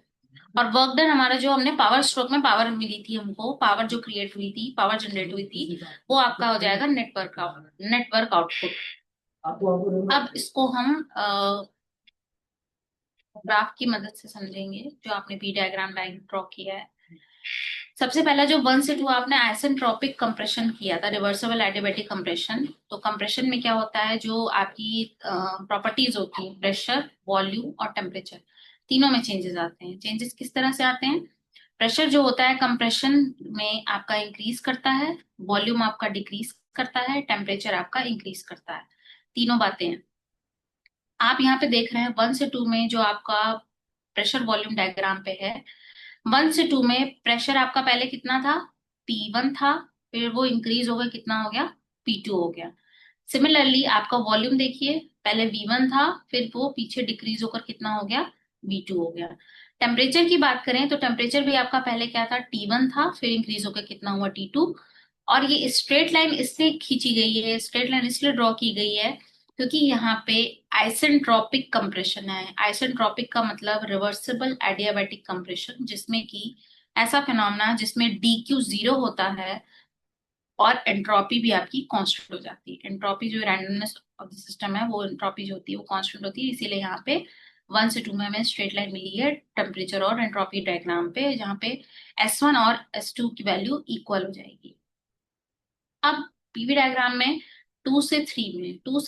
और वर्क डन हमारा जो हमने पावर स्ट्रोक में पावर मिली थी, हमको पावर जो क्रिएट हुई थी, पावर जनरेट हुई थी, वो आपका हो जाएगा नेटवर्क आउटपुट। अब इसको हम ग्राफ की मदद से समझेंगे, जो आपने पी डायग्राम लाइन ड्रॉ किया है। सबसे पहला जो 1 से 2 आपने आइसेंट्रोपिक कंप्रेशन किया था, रिवर्सिबल एडियाबैटिक कंप्रेशन। तो कंप्रेशन में क्या होता है, जो आपकी प्रॉपर्टीज होती है, प्रेशर, वॉल्यूम और टेम्परेचर, तीनों में चेंजेस आते हैं। चेंजेस किस तरह से आते हैं? प्रेशर जो होता है कंप्रेशन में आपका इंक्रीज करता है, वॉल्यूम आपका डिक्रीज करता है, टेम्परेचर आपका इंक्रीज करता है। तीनों बातें हैं। आप यहाँ पे देख रहे हैं 1 से 2 में जो आपका प्रेशर वॉल्यूम डायग्राम पे है, 1 से 2 में प्रेशर आपका पहले कितना था? P1 था, फिर वो इंक्रीज हो गया, कितना हो गया? P2 हो गया। सिमिलरली आपका वॉल्यूम देखिए, पहले V1 था, फिर वो पीछे डिक्रीज होकर कितना हो गया? V2 हो गया। टेम्परेचर की बात करें तो टेम्परेचर भी आपका पहले क्या था? T1 था, फिर इंक्रीज होकर कितना हुआ? T2। और ये स्ट्रेट लाइन इसलिए खींची गई है, स्ट्रेट लाइन इसलिए ड्रॉ की गई है क्योंकि यहाँ पे आइसेंट्रोपिक कंप्रेशन है। आइसेंट्रोपिक का मतलब रिवर्सिबल एडियाबैटिक कंप्रेशन, जिसमें कि ऐसा फिनोमेना जिसमें DQ 0 होता है और एंट्रोपी भी आपकी कांस्टेंट हो जाती है। एंट्रोपी जो रैंडमनेस ऑफ द सिस्टम है, वो एंट्रोपी जो होती है वो कांस्टेंट होती है। इसीलिए यहाँ पे 1 से 2 में हमें स्ट्रेट लाइन मिली है टेम्परेचर और एंट्रोपी डायग्राम पे, जहाँ पे S1 और S2 की वैल्यू इक्वल हो जाएगी। अब पीवी डायग्राम में 2 से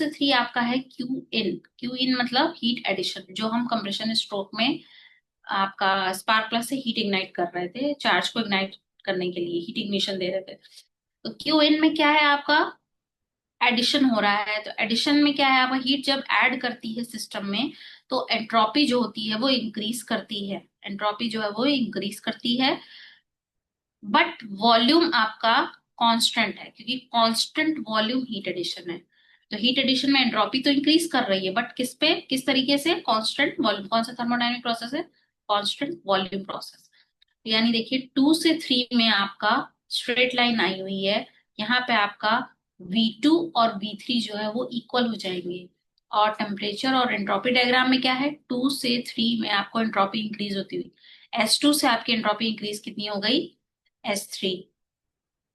3 आपका है क्यू इन मतलब हीट एडिशन, जो हम कंप्रेशन स्ट्रोक में आपका स्पार्क प्लग से हीट इग्नाइट कर रहे थे, चार्ज को इग्नाइट करने के लिए हीट इग्निशन दे रहे थे। तो क्यू इन में क्या है? आपका एडिशन हो रहा है। तो एडिशन में क्या है? आपका हीट जब ऐड करती है सिस्टम में तो एंट्रोपी जो होती है वो इंक्रीज करती है, एंट्रोपी जो है वो इंक्रीज करती है। बट वॉल्यूम आपका कांस्टेंट है, क्योंकि कांस्टेंट वॉल्यूम हीट एडिशन है। तो हीट एडिशन में एंट्रोपी तो इंक्रीज कर रही है, बट किस पे, किस तरीके से? Constant volume. कौन सा थर्मोडायनेमिक प्रोसेस है? Constant volume process. यानी देखिए 2 से 3 में आपका स्ट्रेट लाइन आई हुई है, यहाँ पे आपका V2 और V3 जो है वो इक्वल हो जाएंगे। और टेम्परेचर और एंट्रोपी डायग्राम में क्या है? 2 से 3 में आपको एंट्रोपी इंक्रीज होती हुई, S2 से आपकी एंट्रोपी इंक्रीज कितनी हो गई? S3।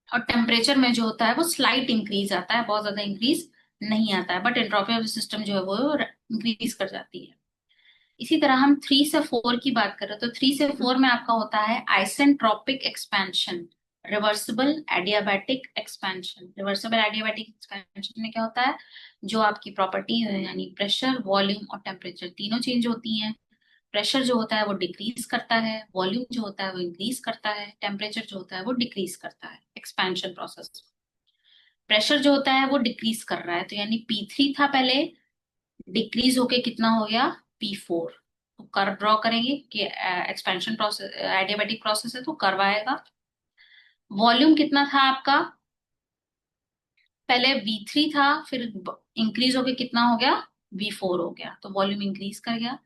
और टेम्परेचर में जो होता है वो स्लाइट इंक्रीज आता है, बहुत ज्यादा इंक्रीज नहीं आता है, बट एंट्रोपी ऑफ सिस्टम जो है वो इंक्रीज कर जाती है। इसी तरह हम 3 से 4 की बात करें तो 3 से 4 में आपका होता है isentropic expansion, reversible adiabatic expansion. Reversible adiabatic expansion में क्या होता है? जो आपकी प्रॉपर्टी है, यानी प्रेशर, वॉल्यूम और टेम्परेचर, तीनों चेंज होती हैं। प्रेशर जो होता है वो डिक्रीज करता है, वॉल्यूम जो होता है वो इंक्रीज करता है, टेम्परेचर जो होता है वो डिक्रीज करता है एक्सपेंशन प्रोसेस। प्रेशर जो होता है वो डिक्रीज कर रहा है, तो यानी P3 था पहले, डिक्रीज होके कितना हो गया? P4। तो कर्व ड्रॉ करेंगे कि एक्सपेंशन प्रोसेस एडियाबैटिक प्रोसेस है तो कर्व आएगा। वॉल्यूम कितना था आपका? पहले V3 था, फिर इंक्रीज होके कितना हो गया? V4 हो गया, तो वॉल्यूम इंक्रीज कर गया।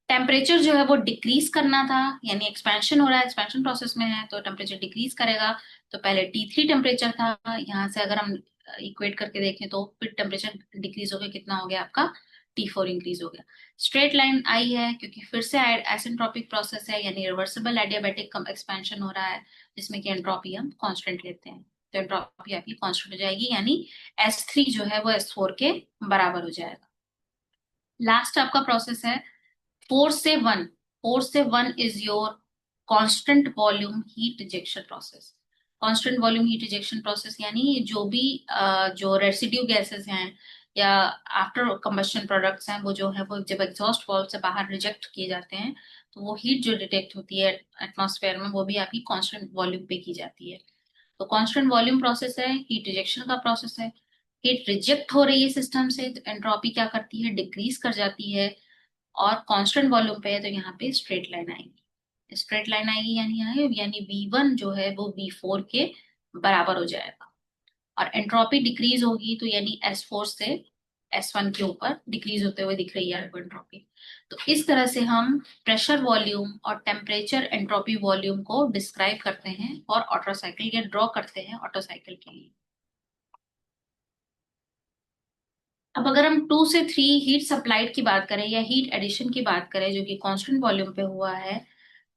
टेम्परेचर जो है वो डिक्रीज करना था, यानी एक्सपेंशन हो रहा है, एक्सपेंशन प्रोसेस में है तो टेम्परेचर डिक्रीज करेगा। तो पहले T3 टेम्परेचर था, यहाँ से अगर हम इक्वेट करके देखें तो फिर टेम्परेचर डिक्रीज होकर कितना हो गया आपका? T4 इंक्रीज हो गया। स्ट्रेट लाइन आई है क्योंकि फिर से आइसेंट्रोपिक प्रोसेस है, यानी रिवर्सिबल एडियाबैटिक एक्सपेंशन हो रहा है, जिसमें कि एंट्रोपी हम कांस्टेंट लेते हैं। तो एंट्रोपी आपकी कांस्टेंट हो जाएगी, यानी S3 जो है वो S4 के बराबर हो जाएगा। लास्ट आपका प्रोसेस है 4 से 1। 4 से 1 is your constant volume heat rejection process. Constant volume heat rejection process यानी जो भी जो रेसिड्यू गैसेस हैं या आफ्टर कंबशन प्रोडक्ट्स हैं, वो जो है वो जब एग्जॉस्ट वाल्व से बाहर रिजेक्ट किए जाते हैं तो वो हीट जो डिटेक्ट होती है एटमॉस्फेयर में, वो भी आपकी कांस्टेंट वॉल्यूम पे की जाती है। तो कांस्टेंट वॉल्यूम प्रोसेस है, हीट रिजेक्शन का प्रोसेस है। हीट रिजेक्ट हो रही है सिस्टम से तो एंट्रोपी क्या करती है? डिक्रीज कर जाती है। और कांस्टेंट वॉल्यूम पे है तो यहाँ पे स्ट्रेट लाइन आएगी। स्ट्रेट लाइन आएगी यानी V1 जो है वो V4 के बराबर हो जाएगा। और एंट्रोपी डिक्रीज होगी तो यानी S4 से S1 के ऊपर डिक्रीज होते हुए दिख रही है आपको एंट्रोपी। तो इस तरह से हम प्रेशर वॉल्यूम और टेम्परेचर एंट्रोपी वॉल्यूम को डिस्क्राइब करते हैं और ऑटो साइकिल या ड्रॉ करते हैं ऑटो साइकिल के लिए। अब अगर हम 2 से 3 हीट सप्लाइड की बात करें या हीट एडिशन की बात करें जो कि कांस्टेंट वॉल्यूम पे हुआ है,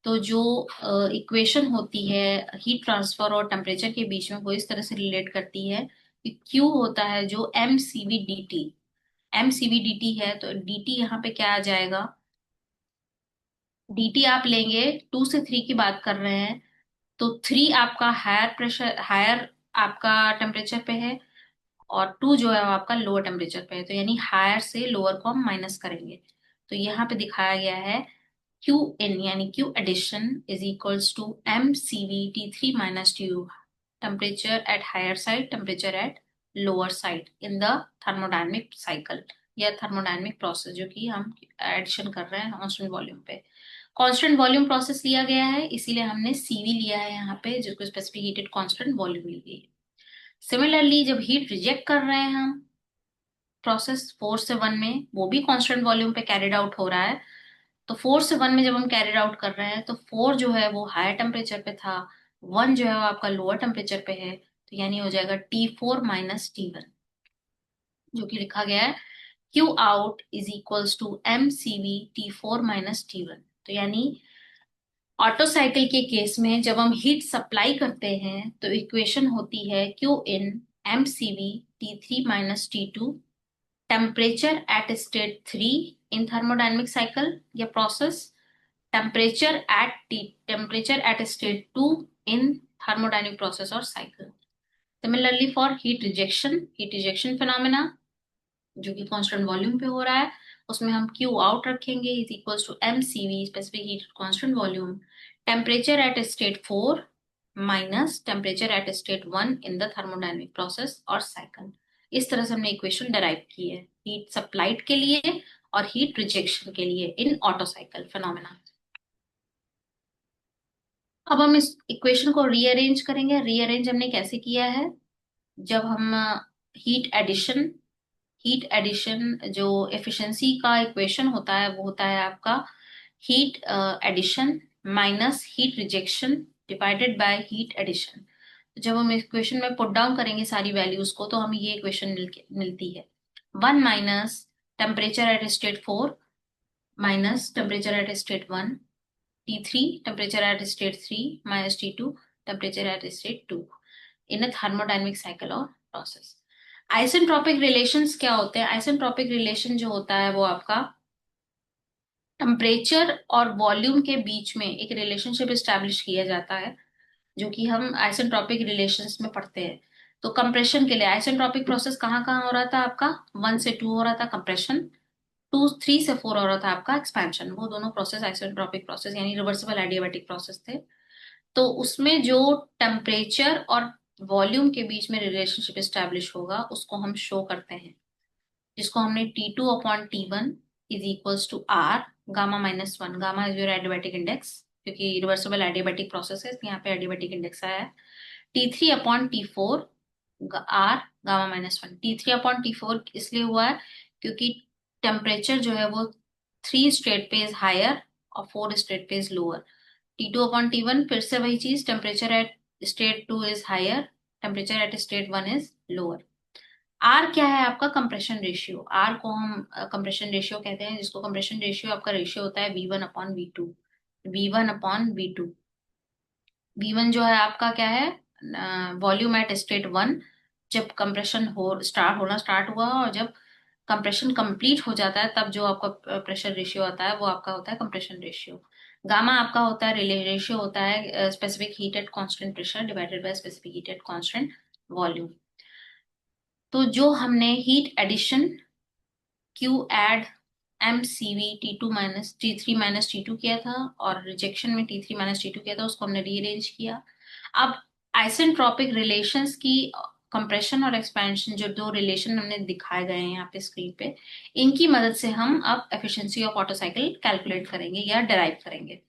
तो जो इक्वेशन होती है हीट ट्रांसफर और टेम्परेचर के बीच में वो इस तरह से रिलेट करती है कि Q होता है जो M C V D T है। तो डी टी यहाँ पे क्या आ जाएगा, डी टी आप लेंगे 2 से 3 की बात कर रहे हैं तो 3 आपका हायर आपका टेम्परेचर पे है और 2 जो है वो आपका लोअर टेम्परेचर पे है। तो यानी हायर से लोअर को हम माइनस करेंगे। तो यहाँ पे दिखाया गया है क्यू इन यानी Q addition is equals to mCv T3 - Tu, temperature at higher side, temperature at lower side in the thermodynamic cycle या थर्मोडायनेमिक प्रोसेस जो कि हम एडिशन कर रहे हैं कांस्टेंट वॉल्यूम पे। कांस्टेंट वॉल्यूम प्रोसेस लिया गया है इसीलिए हमने सीवी लिया है यहाँ पे, जिसको स्पेसिफिक हीटेड कांस्टेंट वॉल्यूम ली गई है। सिमिलरली जब हीट रिजेक्ट कर रहे हैं हम प्रोसेस 4 से 1 में, वो भी कांस्टेंट वॉल्यूम पे कैरिड आउट हो रहा है। तो 4 से 1 में जब हम कैरिड आउट कर रहे हैं तो 4 जो है वो हायर टेम्परेचर पे था, 1 जो है वो आपका लोअर टेम्परेचर पे है। तो यानी हो जाएगा T4 - T1, जो कि लिखा गया है Q out is equals to mCv T4 - T1। तो यानी ऑटो साइकिल के केस में जब हम हीट सप्लाई करते हैं तो इक्वेशन होती है Q in mCv T3 - T2, temperature at state 3 in thermodynamic cycle या प्रोसेस, temperature at state 2 in thermodynamic process और cycle. Similarly for heat rejection phenomena जो कि कांस्टेंट वॉल्यूम पे हो रहा है, उसमें हम क्यू आउट रखेंगे is equals to mCv specific heat constant volume, temperature at state 4 minus temperature at state 1 in the thermodynamic process और साइकिल। इस तरह से हमने इक्वेशन डेराइव की है हीट सप्लाइड के लिए और हीट रिजेक्शन के लिए इन ऑटो साइकिल फिनोमेना। अब हम इस इक्वेशन को रीअरेंज करेंगे। रीअरेंज हमने कैसे किया है, जब हम हीट एडिशन हीट एडिशन जो एफिशिएंसी का इक्वेशन होता है वो होता है आपका heat addition minus heat rejection divided by heat addition. जब हम इक्वेशन में पुट डाउन करेंगे सारी वैल्यूज को तो हमें ये इक्वेशन मिलती है 1 minus temperature at state 4 minus temperature at state 1, T3 temperature at state 3 minus T2 temperature at state 2 in a thermodynamic cycle और प्रोसेस। आइसेंट्रोपिक रिलेशंस क्या होते हैं, आइसेंट्रोपिक रिलेशन जो होता है वो आपका टेम्परेचर और वॉल्यूम के बीच में एक रिलेशनशिप एस्टेब्लिश किया जाता है जो कि हम आइसेंट्रोपिक रिलेशंस में पढ़ते हैं। तो कंप्रेशन के लिए आइसेंट्रोपिक प्रोसेस कहाँ कहाँ हो रहा था आपका, 1 से 2 हो रहा था कंप्रेशन, 3 से 4 हो रहा था आपका एक्सपेंशन। वो दोनों प्रोसेस आइसेंट्रोपिक प्रोसेस यानी रिवर्सिबल एडियाबैटिक प्रोसेस थे। तो उसमें जो टेम्परेचर और वॉल्यूम के बीच में रिलेशनशिप एस्टेब्लिश होगा उसको हम शो करते हैं, जिसको हमने T2/T1 is equals to R gamma -1। Gamma is your adiabatic index, क्योंकि रिवर्सिबल एडियाबैटिक प्रोसेस है यहाँ पे एडियाबैटिक इंडेक्स आया है। T3/T4 R gamma -1। T3/T4 इसलिए हुआ है क्योंकि टेम्परेचर जो है वो 3 स्टेट पे इज हायर और 4 स्टेट पे इज लोअर। T2/T1 फिर से वही चीज, temperature at state 2 is higher, temperature at state 1 is lower. R क्या है आपका, कंप्रेशन रेशियो। आर को हम कंप्रेशन रेशियो कहते हैं, जिसको कंप्रेशन रेशियो आपका रेशियो होता है V1/V2। V1/V2, V1 जो है आपका क्या है, वॉल्यूम एट स्टेट 1 जब कंप्रेशन होना स्टार्ट हुआ और जब कंप्रेशन कंप्लीट हो जाता है तब जो आपका प्रेशर रेशियो आता है वो आपका होता है कंप्रेशन रेशियो। गामा आपका होता है रेशियो होता है specific heat at constant pressure divided by specific heat at constant volume. तो जो हमने heat addition Q add mCv T3 - T2 किया था और रिजेक्शन में T3 - T2 किया था, उसको हमने रीअरेंज किया। अब आइसेंट्रोपिक रिलेशंस की कंप्रेशन और एक्सपेंशन जो दो रिलेशन हमने दिखाए गए हैं यहाँ पे स्क्रीन पे, इनकी मदद से हम अब efficiency of auto cycle calculate करेंगे या डेराइव करेंगे।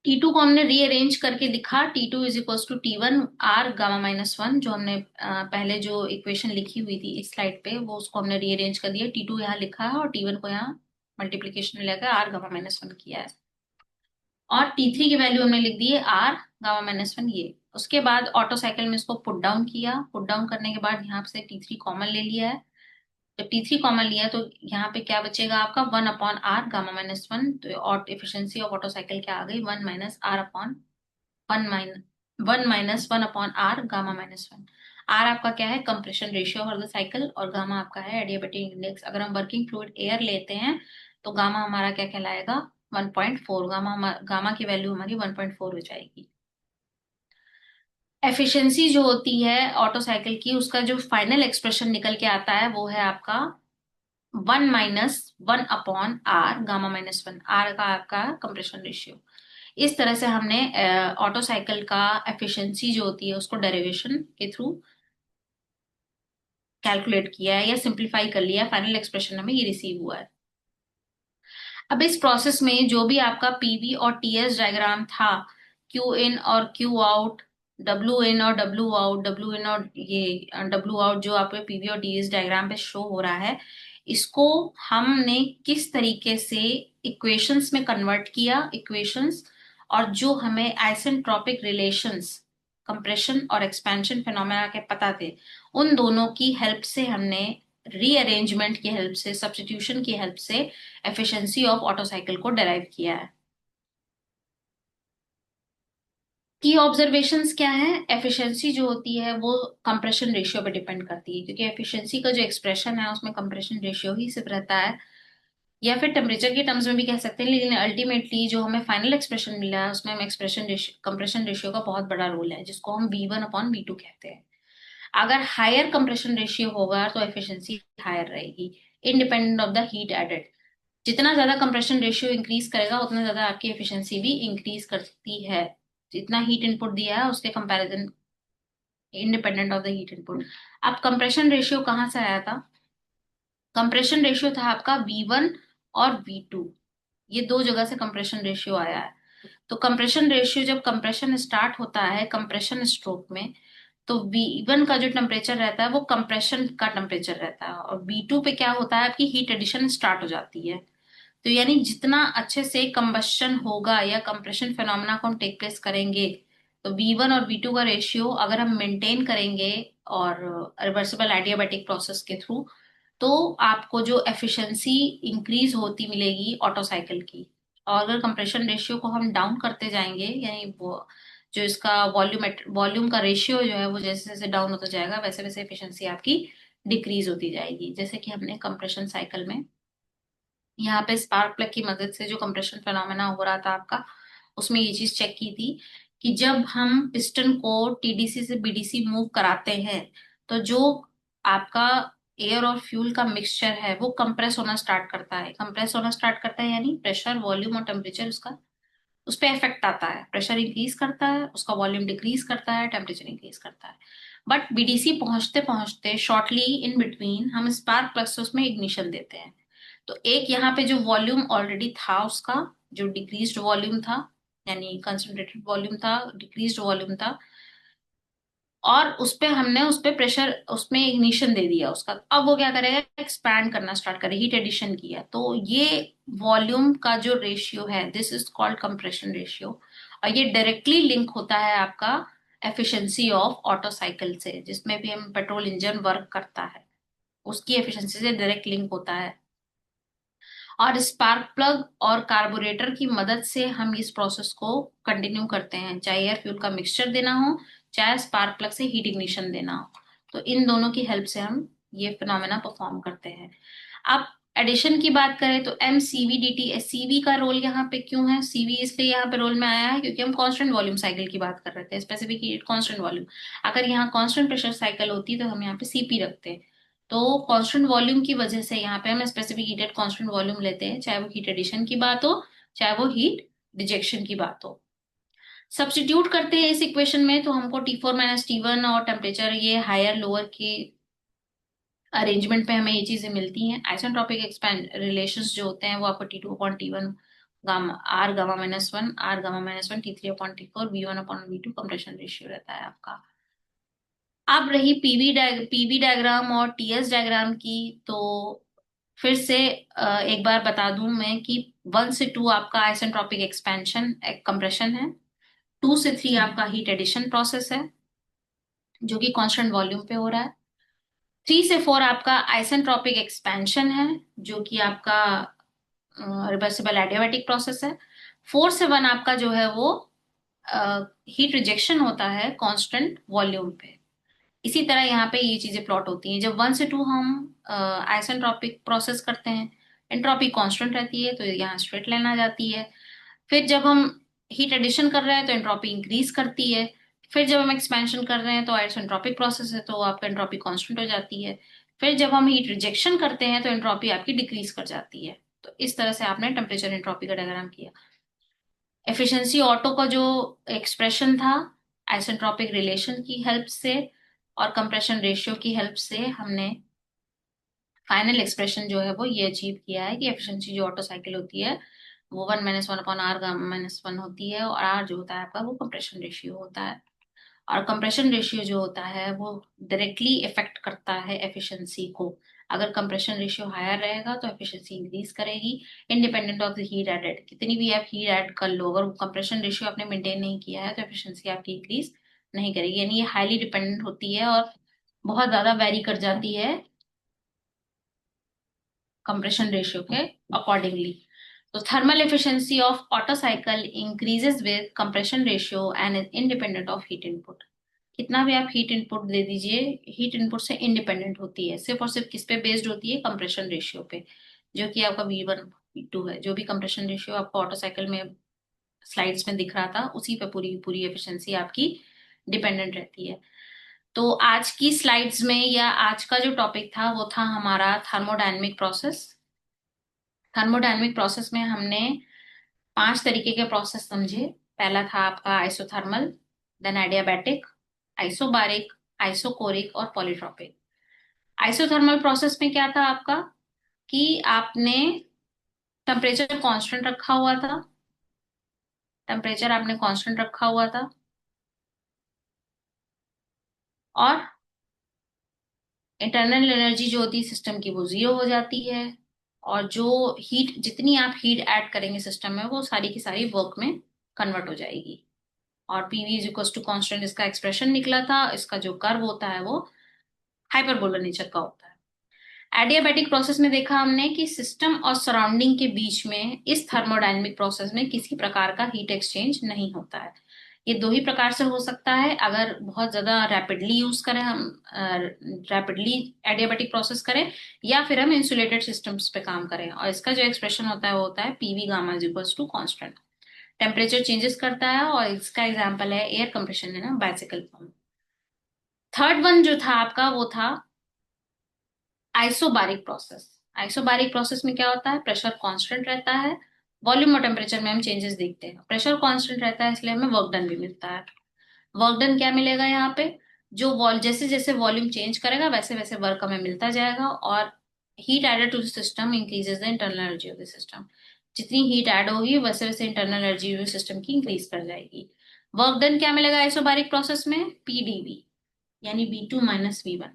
T2 को हमने रीअरेंज करके लिखा, T2 is equal to T1 R gamma minus one, जो हमने पहले जो इक्वेशन लिखी हुई थी इस स्लाइड पे, वो उसको हमने रीअरेंज कर दिया। T2 यहाँ लिखा है और T1 को यहाँ मल्टीप्लीकेशन में लेकर R गामा माइनस वन किया है। और T3 की वैल्यू हमने लिख दी है R गामा माइनस वन ये। उसके बाद ऑटो साइकिल में इसको पुट डाउन किया, पुट डाउन करने के बाद यहाँ से T3 कॉमन ले लिया है। जब T3 कॉमन लिया है तो यहाँ पे क्या बचेगा आपका, 1/R गामा माइनस वन। तो और एफिशिएंसी ऑफ ऑटो साइकिल क्या आ गई, 1 - R gamma minus one. R आपका क्या है, compression ratio for the cycle, और गामा आपका है एडियाबेटिक इंडेक्स। अगर हम वर्किंग फ्लूइड एयर लेते हैं तो गामा हमारा क्या कहलाएगा, 1.4। गामा की वैल्यू हमारी 1.4 हो जाएगी। एफिशिएंसी जो होती है ऑटो साइकिल की, उसका जो फाइनल एक्सप्रेशन निकल के आता है वो है आपका 1 - 1/R gamma minus one. Are का आपका कंप्रेशन रेशियो। इस तरह से हमने ऑटो साइकिल का एफिशिएंसी जो होती है उसको डेरिवेशन के थ्रू कैलकुलेट किया है या सिंप्लीफाई कर लिया है। फाइनल एक्सप्रेशन हमें ये रिसीव हुआ है। अब इस प्रोसेस में जो भी आपका पीवी और टीएस डायग्राम था, क्यू इन और क्यू आउट, डब्ल्यू इन और डब्ल्यू आउट, डब्ल्यू इन और ये डब्ल्यू आउट जो आपके पीवी और टीएस डायग्राम पे शो हो रहा है, इसको हमने किस तरीके से इक्वेशंस में कन्वर्ट किया, इक्वेशंस, और जो हमें आइसेंट्रोपिक रिलेशंस, कंप्रेशन और एक्सपेंशन फिनोमेना के पता थे, उन दोनों की हेल्प से हमने, रीअरेंजमेंट की हेल्प से, सब्स्टिट्यूशन की हेल्प से एफिशिएंसी ऑफ ऑटो साइकिल को डेराइव किया है। की ऑब्जर्वेशंस क्या है, एफिशिएंसी जो होती है वो कंप्रेशन रेशियो पे डिपेंड करती है, क्योंकि एफिशिएंसी का जो एक्सप्रेशन है उसमें कंप्रेशन रेशियो ही सिर्फ रहता है, या फिर टेम्परेचर के टर्म्स में भी कह सकते हैं, लेकिन अल्टीमेटली जो हमें फाइनल एक्सप्रेशन मिला है उसमें हम एक्सप्रेशन रेशियो, कंप्रेशन रेशियो का बहुत बड़ा रोल है, जिसको हम V1/V2 कहते हैं। अगर हायर कंप्रेशन रेशियो होगा तो एफिशिएंसी हायर रहेगी, independent of the heat added. जितना ज्यादा कंप्रेशन रेशियो इंक्रीज करेगा उतना ज्यादा आपकी एफिशिएंसी भी इंक्रीज करती है, जितना हीट इनपुट दिया है उसके comparison, independent of the heat input. अब कंप्रेशन रेशियो कहाँ से आया था, कंप्रेशन रेशियो था आपका V1 और V2, ये दो जगह से कंप्रेशन रेशियो आया है। तो कंप्रेशन रेशियो, जब कंप्रेशन स्टार्ट होता है कंप्रेशन स्ट्रोक में, तो V1 का जो टेम्परेचर रहता है वो कंप्रेशन का टेम्परेचर रहता है, और V2 पे क्या होता है, आपकी हीट एडिशन स्टार्ट हो जाती है। तो यानी जितना अच्छे से कंबशन होगा या कंप्रेशन फिनोमेना को हम टेक प्लेस करेंगे, तो V1 और V2 का रेशियो अगर हम मेंटेन करेंगे और रिवर्सिबल एडियाबैटिक प्रोसेस के थ्रू, तो आपको जो एफिशिएंसी इंक्रीज होती मिलेगी ऑटो साइकिल की। और अगर कंप्रेशन रेशियो को हम डाउन करते जाएंगे, यानी वो जो इसका वॉल्यूम का रेशियो जो है वो जैसे जैसे डाउन होता जाएगा वैसे वैसे एफिशिएंसी आपकी डिक्रीज होती जाएगी। जैसे कि हमने कंप्रेशन साइकिल में यहाँ पे स्पार्क प्लग की मदद से जो कंप्रेशन फिनोमेना हो रहा था आपका, उसमें ये चीज चेक की थी कि जब हम पिस्टन को टीडीसी से बीडीसी मूव कराते हैं, तो जो आपका एयर और फ्यूल का मिक्सचर है वो कंप्रेस होना स्टार्ट करता है। कंप्रेस होना स्टार्ट करता है यानी प्रेशर, वॉल्यूम और टेम्परेचर उसका, उस पर इफेक्ट आता है। प्रेशर इंक्रीज करता है, उसका वॉल्यूम डिक्रीज करता है, टेम्परेचर इंक्रीज करता है। बट बीडीसी पहुंचते पहुंचते शॉर्टली इन बिटवीन हम स्पार्क प्लग से उसमें इग्निशन देते हैं। तो एक यहाँ पे जो वॉल्यूम ऑलरेडी था उसका, जो डिक्रीज्ड वॉल्यूम था, यानी कंसंट्रेटेड वॉल्यूम था, डिक्रीज्ड वॉल्यूम था, और उस पे हमने उस पे प्रेशर, उसमें इग्निशन दे दिया उसका। अब वो क्या करेगा, एक्सपैंड करना स्टार्ट करेगा, हीट एडिशन किया। तो ये वॉल्यूम का जो रेशियो है, this is called compression ratio, और ये डायरेक्टली लिंक होता है आपका एफिशिएंसी ऑफ ऑटो साइकिल से, जिसमें भी हम पेट्रोल इंजन वर्क करता है उसकी एफिशिएंसी से डायरेक्ट लिंक होता है। और स्पार्क प्लग और कार्बोरेटर की मदद से हम इस प्रोसेस को कंटिन्यू करते हैं, चाहे एयर फ्यूल का मिक्सचर देना हो, चाहे स्पार्क प्लग से हीट इग्निशन देना हो। तो इन दोनों की हेल्प से हम ये फिनोमेना परफॉर्म करते हैं। अब एडिशन की बात करें तो M CV D T, CV का रोल यहाँ पे क्यों है, सीवी इसलिए यहाँ पे रोल में आया है क्योंकि हम कांस्टेंट वॉल्यूम साइकिल की बात कर रहे थे, स्पेसिफिक हीट कांस्टेंट वॉल्यूम। अगर यहाँ कांस्टेंट प्रेशर साइकिल होती तो हम यहाँ पे सीपी रखते हैं। तो कांस्टेंट वॉल्यूम की वजह से यहाँ पे हम स्पेसिफिक हीटेड कांस्टेंट वॉल्यूम लेते हैं, चाहे वो हीट एडिशन की बात हो, चाहे वो हीट रिजेक्शन की बात हो। सब्स्टिट्यूट करते हैं इस इक्वेशन में तो हमको T4 - T1 और टेम्परेचर, ये हायर लोअर की अरेंजमेंट पे हमें ये चीजें मिलती हैं। आइसेंट्रोपिक एक्सपेंड रिलेशंस जो होते हैं वो आपको T2/T1 gamma R gamma -1 R gamma -1 T3/T4 V1/V2 compression ratio रहता है आपका। अब रही पीवी डायग्राम और टीएस डायग्राम की, तो फिर से एक बार बता दूं मैं कि 1 से 2 आपका आइसेंट्रोपिक एक्सपेंशन कंप्रेशन है, 2 से 3 आपका हीट एडिशन प्रोसेस है जो कि कांस्टेंट वॉल्यूम पे हो रहा है, 3 से 4 आपका आइसेंट्रोपिक एक्सपेंशन है जो कि आपका रिवर्सिबल एडियाबैटिक प्रोसेस है, 4 से 1 आपका जो है वो हीट रिजेक्शन होता है कांस्टेंट वॉल्यूम पे। इसी तरह यहाँ पे ये चीजें प्लॉट होती हैं। जब 1 से 2 हम आइसेंट्रोपिक प्रोसेस करते हैं, एंट्रोपी कांस्टेंट रहती है तो यहाँ स्ट्रेट लाइन आ जाती है। फिर जब हम हीट एडिशन कर रहे हैं तो एंट्रोपी इंक्रीज करती है। फिर जब हम एक्सपेंशन कर रहे हैं तो आइसेंट्रोपिक प्रोसेस है तो आपका एंट्रोपी कांस्टेंट हो जाती है। फिर जब हम हीट रिजेक्शन करते हैं तो एंट्रोपी आपकी डिक्रीज कर जाती है। तो इस तरह से आपने टेम्परेचर एंट्रोपी का डायग्राम किया। एफिशिएंसी ऑटो का जो एक्सप्रेशन था, आइसेंट्रोपिक रिलेशन की हेल्प से और कंप्रेशन रेशियो की हेल्प से हमने फाइनल एक्सप्रेशन जो है वो ये अचीव किया है कि एफिशिएंसी जो ऑटो साइकिल होती है वो 1 - 1/R-1 होती है, और आर जो होता है आपका वो कंप्रेशन रेशियो होता है। और कंप्रेशन रेशियो जो होता है वो डायरेक्टली इफेक्ट करता है एफिशिएंसी को। अगर कंप्रेशन रेशियो हायर रहेगा तो एफिशिएंसी इंक्रीज करेगी, independent of the heat added. कितनी भी आप हीट ऐड कर लो, अगर कंप्रेशन रेशियो आपने मेंटेन नहीं किया है तो एफिशिएंसी आपकी इंक्रीज नहीं करेगी। यानी ये हाईली डिपेंडेंट होती है और बहुत ज्यादा वेरी कर जाती है कंप्रेशन रेशियो के अकॉर्डिंगली। तो thermal efficiency of auto cycle increases with compression ratio and is independent of heat input. कितना भी आप हीट इनपुट दे दीजिए, हीट इनपुट से इंडिपेंडेंट होती है, सिर्फ और सिर्फ किस पे बेस्ड होती है, कंप्रेशन रेशियो पे, जो कि आपका V1 V2 है। जो भी कंप्रेशन रेशियो आपको ऑटो साइकिल में स्लाइड्स में दिख रहा था उसी पे पूरी पूरी एफिशिएंसी आपकी डिपेंडेंट रहती है। तो आज की स्लाइड्स में या आज का जो टॉपिक था वो था हमारा थर्मोडायनेमिक प्रोसेस। थर्मोडायनेमिक प्रोसेस में हमने 5 तरीके के प्रोसेस समझे। पहला था आपका isothermal, then adiabatic, isobaric, isochoric और पॉलीट्रॉपिक। आइसोथर्मल प्रोसेस में क्या था आपका कि आपने टेम्परेचर कांस्टेंट रखा हुआ था, टेम्परेचर आपने कांस्टेंट रखा हुआ था, और इंटरनल एनर्जी जो होती है सिस्टम की वो 0 हो जाती है, और जो हीट जितनी आप हीट ऐड करेंगे सिस्टम में वो सारी की सारी वर्क में कन्वर्ट हो जाएगी। और PV is equal to constant इसका एक्सप्रेशन निकला था। इसका जो कर्व होता है वो हाइपरबोला नेचर का होता है। एडियाबैटिक प्रोसेस में देखा हमने कि सिस्टम और सराउंडिंग के बीच में इस थर्मोडायनेमिक प्रोसेस में किसी प्रकार का हीट एक्सचेंज नहीं होता है। ये दो ही प्रकार से हो सकता है, अगर बहुत ज्यादा रैपिडली यूज करें हम, रैपिडली एडियाबैटिक प्रोसेस करें, या फिर हम इंसुलेटेड सिस्टम्स पे काम करें। और इसका जो एक्सप्रेशन होता है वो होता है PV gamma is equal to constant. Temperature changes करता है और इसका एग्जाम्पल है एयर कंप्रेशन है ना, बाइसिकल फॉर्म। थर्ड वन जो था आपका वो था आइसोबारिक प्रोसेस। आइसोबारिक प्रोसेस में क्या होता है, प्रेशर कांस्टेंट रहता है, वॉल्यूम और टेम्परेचर में हम चेंजेस देखते हैं। प्रेशर कांस्टेंट रहता है इसलिए हमें वर्क डन भी मिलता है। वर्क डन क्या मिलेगा यहाँ पे, जो वॉल जैसे जैसे वॉल्यूम चेंज करेगा वैसे वैसे वर्क हमें मिलता जाएगा। और heat added to the system increases the internal energy of the system. जितनी हीट ऐड होगी वैसे वैसे इंटरनल एनर्जी सिस्टम की इंक्रीज कर जाएगी। वर्क डन क्या मिलेगा आइसोबारिक प्रोसेस में, पीडीवी, यानी V2 - V1।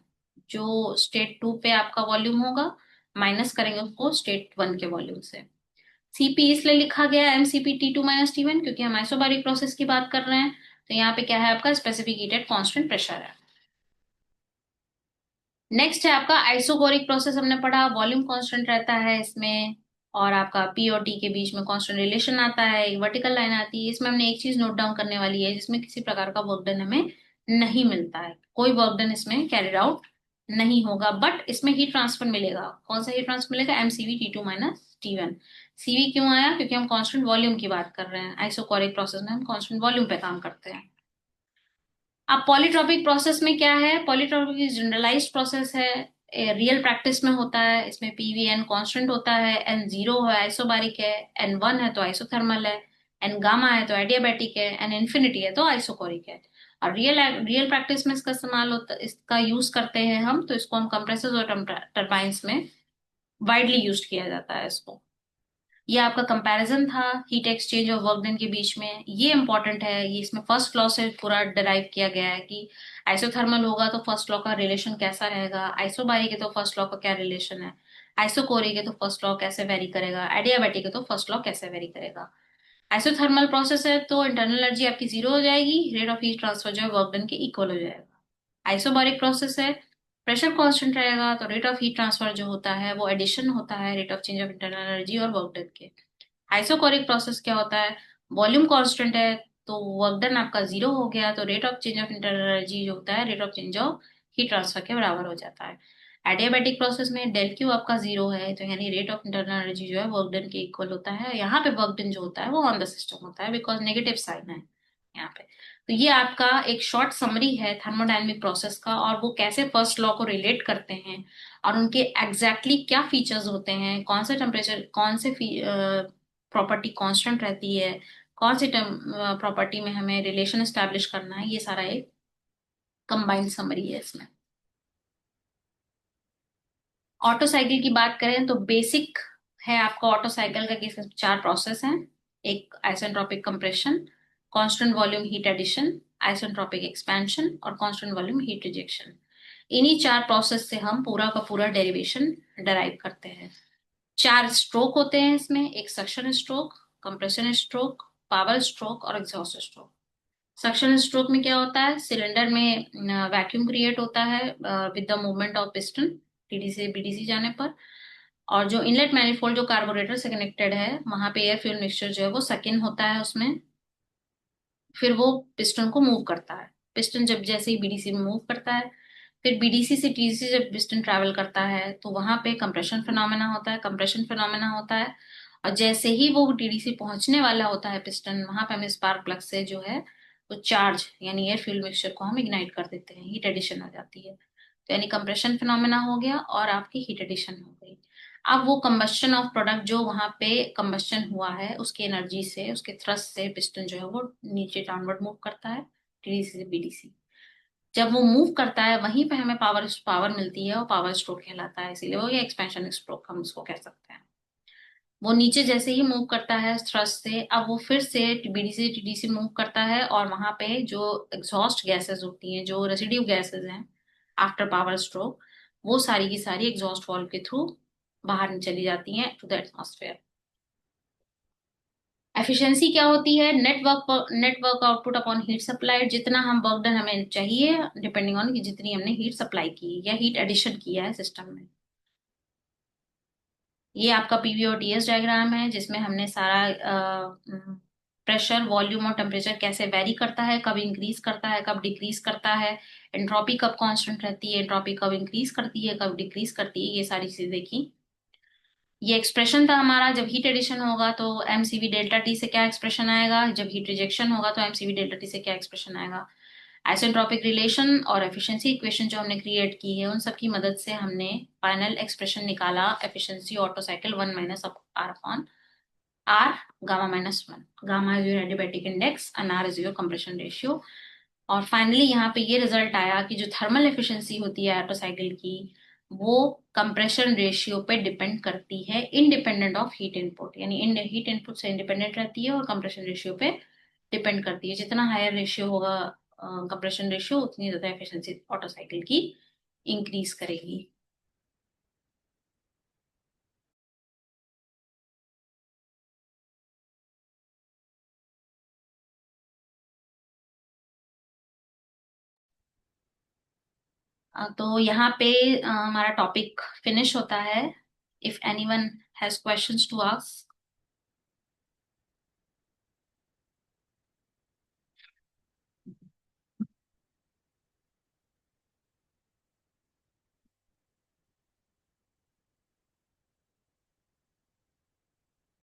जो स्टेट 2 पे आपका वॉल्यूम होगा माइनस करेंगे उसको स्टेट 1 के वॉल्यूम से। सीपी इसलिए लिखा गया है MCP T2 - T1 क्योंकि हम आइसोबारिक प्रोसेस की बात कर रहे हैं। तो यहाँ पे क्या है, आपका स्पेसिफिक हीटेड कांस्टेंट प्रेशर है। नेक्स्ट है आपका आइसोकोरिक प्रोसेस। हमने पढ़ा वॉल्यूम कांस्टेंट रहता है इसमें, और आपका पी और टी के बीच में कांस्टेंट रिलेशन आता है, एक वर्टिकल लाइन आती है। इसमें हमने एक चीज नोट डाउन करने वाली है, जिसमें किसी प्रकार का वर्क डन हमें नहीं मिलता है, कोई वर्क डन इसमें कैरिड आउट नहीं होगा, बट इसमें हीट ट्रांसफर मिलेगा। कौन सा हीट ट्रांसफर मिलेगा, MCV T2 - T1। सीवी क्यों आया, क्योंकि हम कांस्टेंट वॉल्यूम की बात कर रहे हैं। आइसोकोरिक प्रोसेस में हम कांस्टेंट वॉल्यूम पे काम करते हैं। अब पॉलीट्रॉपिक प्रोसेस में क्या है, पॉलीट्रॉपिक जनरलाइज्ड प्रोसेस है, रियल प्रैक्टिस में होता है। इसमें पीवी एन कांस्टेंट होता है, एन 0 है आइसोबारिक है, एन 1 है तो आइसोथर्मल है, एन गामा है तो एडियाबैटिक है, एन इन्फिनिटी है तो आइसोकोरिक है। और रियल रियल प्रैक्टिस में इसका इस्तेमाल होता, इसका यूज करते हैं हम, तो इसको हम कंप्रेसर्स और टर्बाइंस में वाइडली यूज किया जाता है इसको। ये आपका कंपैरिजन था हीट एक्सचेंज और वर्क डन के बीच में। ये इंपॉर्टेंट है, ये इसमें फर्स्ट लॉ से पूरा डिराइव किया गया है कि आइसोथर्मल होगा तो फर्स्ट लॉ का रिलेशन कैसा रहेगा, आइसोबारिक है तो फर्स्ट लॉ का क्या रिलेशन है, आइसोकोरिक है तो फर्स्ट लॉ कैसे वेरी करेगा, एडियाबैटिक है तो फर्स्ट लॉ कैसे वेरी करेगा। आइसोथर्मल प्रोसेस है तो इंटरनल एनर्जी आपकी जीरो हो जाएगी, रेट ऑफ हीट ट्रांसफर जो है वर्क डन के इक्वल हो जाएगा। आइसोबारिक प्रोसेस है, प्रेशर कांस्टेंट रहेगा तो रेट ऑफ हीट ट्रांसफर जो होता है वो एडिशन होता है rate of change of internal energy और वर्क डन के। आइसोकोरिक प्रोसेस क्या होता है, वॉल्यूम कांस्टेंट है तो वर्क डन आपका जीरो हो गया तो rate of change of internal energy जो होता है rate of change of heat transfer के बराबर हो जाता है। एडियाबैटिक प्रोसेस में डेल क्यू आपका जीरो है तो यानी रेट ऑफ इंटरनल एनर्जी जो है वर्क डन के इक्वल होता है। यहाँ पे वर्क डन जो होता है वो ऑन द सिस्टम होता है बिकॉज नेगेटिव साइन है यहाँ पे। तो ये आपका एक शॉर्ट समरी है थर्मोडायनेमिक प्रोसेस का, और वो कैसे फर्स्ट लॉ को रिलेट करते हैं और उनके एग्जैक्टली exactly क्या फीचर्स होते हैं, कौन से टेम्परेचर कौन से प्रॉपर्टी कांस्टेंट रहती है, कौन सी प्रॉपर्टी में हमें रिलेशन एस्टेब्लिश करना है, ये सारा एक कंबाइंड समरी है इसमें। ऑटो साइकिल की बात करें तो बेसिक है आपका ऑटो साइकिल का कि इसमें चार प्रोसेस हैं। एक isentropic compression, constant volume heat addition, isentropic expansion और कांस्टेंट वॉल्यूम हीट रिजेक्शन। इन्हीं चार प्रोसेस से हम पूरा का पूरा डेरिवेशन डराइव करते हैं। चार स्ट्रोक होते हैं इसमें, एक suction stroke, compression stroke, power stroke और एग्जॉस्ट स्ट्रोक। सक्शन स्ट्रोक में क्या होता है, सिलेंडर में वैक्यूम क्रिएट होता है with the movement of piston TD से बीडीसी जाने पर, और जो इनलेट मैनिफोल्ड जो कार्बोरेटर से कनेक्टेड है वहां पे एयर फ्यूल मिक्सचर जो है वो सकिन होता है उसमें, फिर वो पिस्टन को मूव करता है। पिस्टन जब जैसे ही बीडीसी में मूव करता है, फिर बीडीसी से टीडीसी जब पिस्टन ट्रैवल करता है तो वहां पे कंप्रेशन फिनोमेना होता है, कंप्रेशन फिनोमेना होता है। और जैसे ही वो टीडीसी पहुंचने वाला होता है पिस्टन, वहां पे हमें स्पार्क प्लग से जो है वो चार्ज यानी एयर फ्यूल मिक्सचर को हम इग्नाइट कर देते हैं, हीट एडिशन हो जाती है। तो यानी कंप्रेशन फिनोमेना हो गया और आपकी हीट एडिशन हो गई। अब वो कंबस्शन ऑफ प्रोडक्ट जो वहां पे कंबस्शन हुआ है उसकी एनर्जी से, उसके थ्रस्ट से पिस्टन जो है वो नीचे डाउनवर्ड मूव करता है टीडीसी से बीडीसी। जब वो मूव करता है वहीं पे हमें पावर पावर मिलती है और पावर स्ट्रोक कहलाता है, इसीलिए वो ये एक्सपेंशन स्ट्रोक हम उसको कह सकते हैं। वो नीचे जैसे ही मूव करता है थ्रस्ट से, अब वो फिर से बीडीसी टीडीसी मूव करता है और वहां पे जो एग्जॉस्ट गैसेस होती हैं, जो रेसिड्यू गैसेस हैं आफ्टर पावर स्ट्रोक, वो सारी की सारी एग्जॉस्ट वाल्व के थ्रू बाहर चली जाती हैं टू द एटमॉस्फेयर। एफिशिएंसी क्या होती है, network output upon heat supplied, जितना हम वर्क डन हमें चाहिए डिपेंडिंग ऑन कि जितनी हमने हीट सप्लाई की या हीट एडिशन किया है सिस्टम में। ये आपका पीवी और टीएस डायग्राम है जिसमें हमने सारा प्रेशर वॉल्यूम और टेम्परेचर कैसे वेरी करता है, कब इंक्रीज करता है कब डिक्रीज करता है, एंट्रोपी कब कांस्टेंट रहती है, एंट्रोपी कब इंक्रीज करती है कब डिक्रीज करती है, ये सारी चीजें देखी। ये एक्सप्रेशन था हमारा, जब हीट एडिशन होगा तो एमसीवी डेल्टा टी से क्या एक्सप्रेशन आएगा, जब हीट रिजेक्शन होगा तो एमसीवी डेल्टा टी से क्या एक्सप्रेशन आएगा। आइसेंट्रोपिक रिलेशन और एफिशिएंसी इक्वेशन जो हमने क्रिएट की है उन सब की मदद से हमने फाइनल एक्सप्रेशन निकाला, efficiency Otto cycle 1 - R/R, gamma, gamma is your adiabatic index and R is your compression ratio. और फाइनली यहाँ पे ये रिजल्ट आया कि जो थर्मल एफिशिएंसी होती है ऑटो साइकिल की, वो कंप्रेशन रेशियो पे डिपेंड करती है इंडिपेंडेंट ऑफ हीट इनपुट, यानी इन हीट इनपुट से इंडिपेंडेंट रहती है और कंप्रेशन रेशियो पे डिपेंड करती है। जितना हायर रेशियो होगा कंप्रेशन रेशियो, उतनी ज्यादा एफिशिएंसी ऑटो साइकिल की इंक्रीज करेगी। तो यहाँ पे हमारा टॉपिक फिनिश होता है। If anyone has questions to ask,